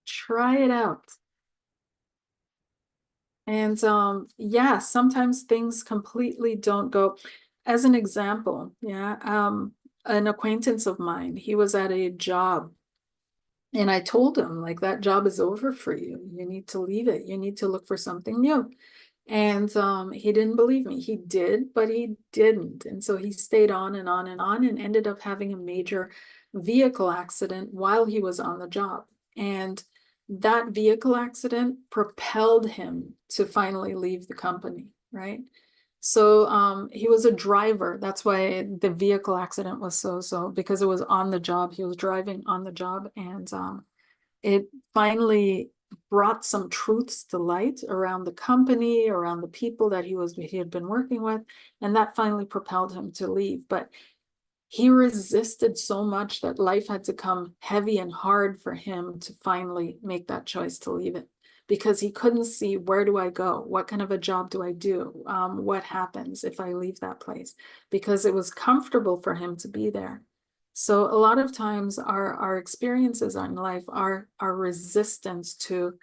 Try it out. And yeah, sometimes things completely don't go. As an example, yeah, an acquaintance of mine, he was at a job, and I told him, like, that job is over for you. You need to leave it. You need to look for something new. And he didn't believe me. He did, but he didn't. And so he stayed on and on and on, and ended up having a major vehicle accident while he was on the job. And that vehicle accident propelled him to finally leave the company, right? So he was a driver. That's why the vehicle accident was so, because it was on the job. He was driving on the job, and it finally brought some truths to light around the company, around the people that he had been working with, and that finally propelled him to leave. But he resisted so much that life had to come heavy and hard for him to finally make that choice to leave it, because he couldn't see, where do I go? What kind of a job do I do? What happens if I leave that place? Because it was comfortable for him to be there. So a lot of times our experiences in life are resistance to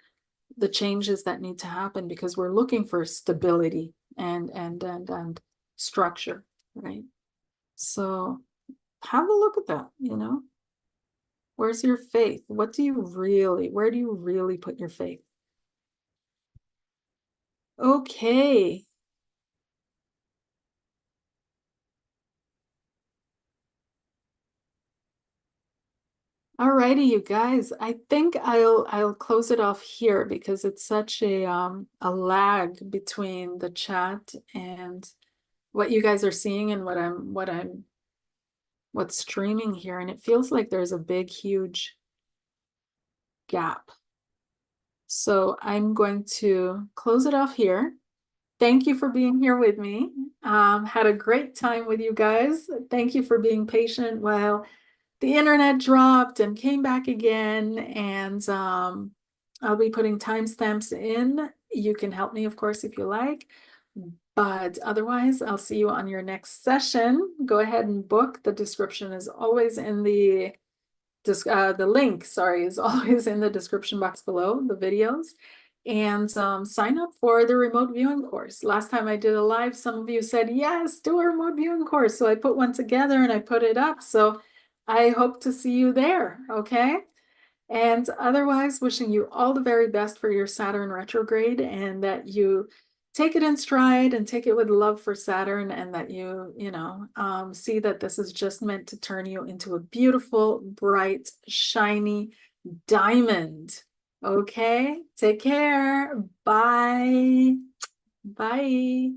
the changes that need to happen, because we're looking for stability and structure, right? So have a look at that, Where's your faith? Where do you really put your faith? Okay. Alrighty, you guys. I think I'll close it off here, because it's such a lag between the chat and what you guys are seeing and what's streaming here, and it feels like there's a big, huge gap. So I'm going to close it off here. Thank you for being here with me. Had a great time with you guys. Thank you for being patient while the internet dropped and came back again. And I'll be putting timestamps in. You can help me, of course, if you like. But otherwise, I'll see you on your next session. Go ahead and book. The description is always in the link, sorry, is always in the description box below the videos. And sign up for the remote viewing course. Last time I did a live, some of you said, yes, do a remote viewing course. So I put one together and I put it up. So I hope to see you there, okay? And otherwise, wishing you all the very best for your Saturn retrograde, and that you take it in stride and take it with love for Saturn, and that you see that this is just meant to turn you into a beautiful, bright, shiny diamond. Okay, take care. Bye. Bye.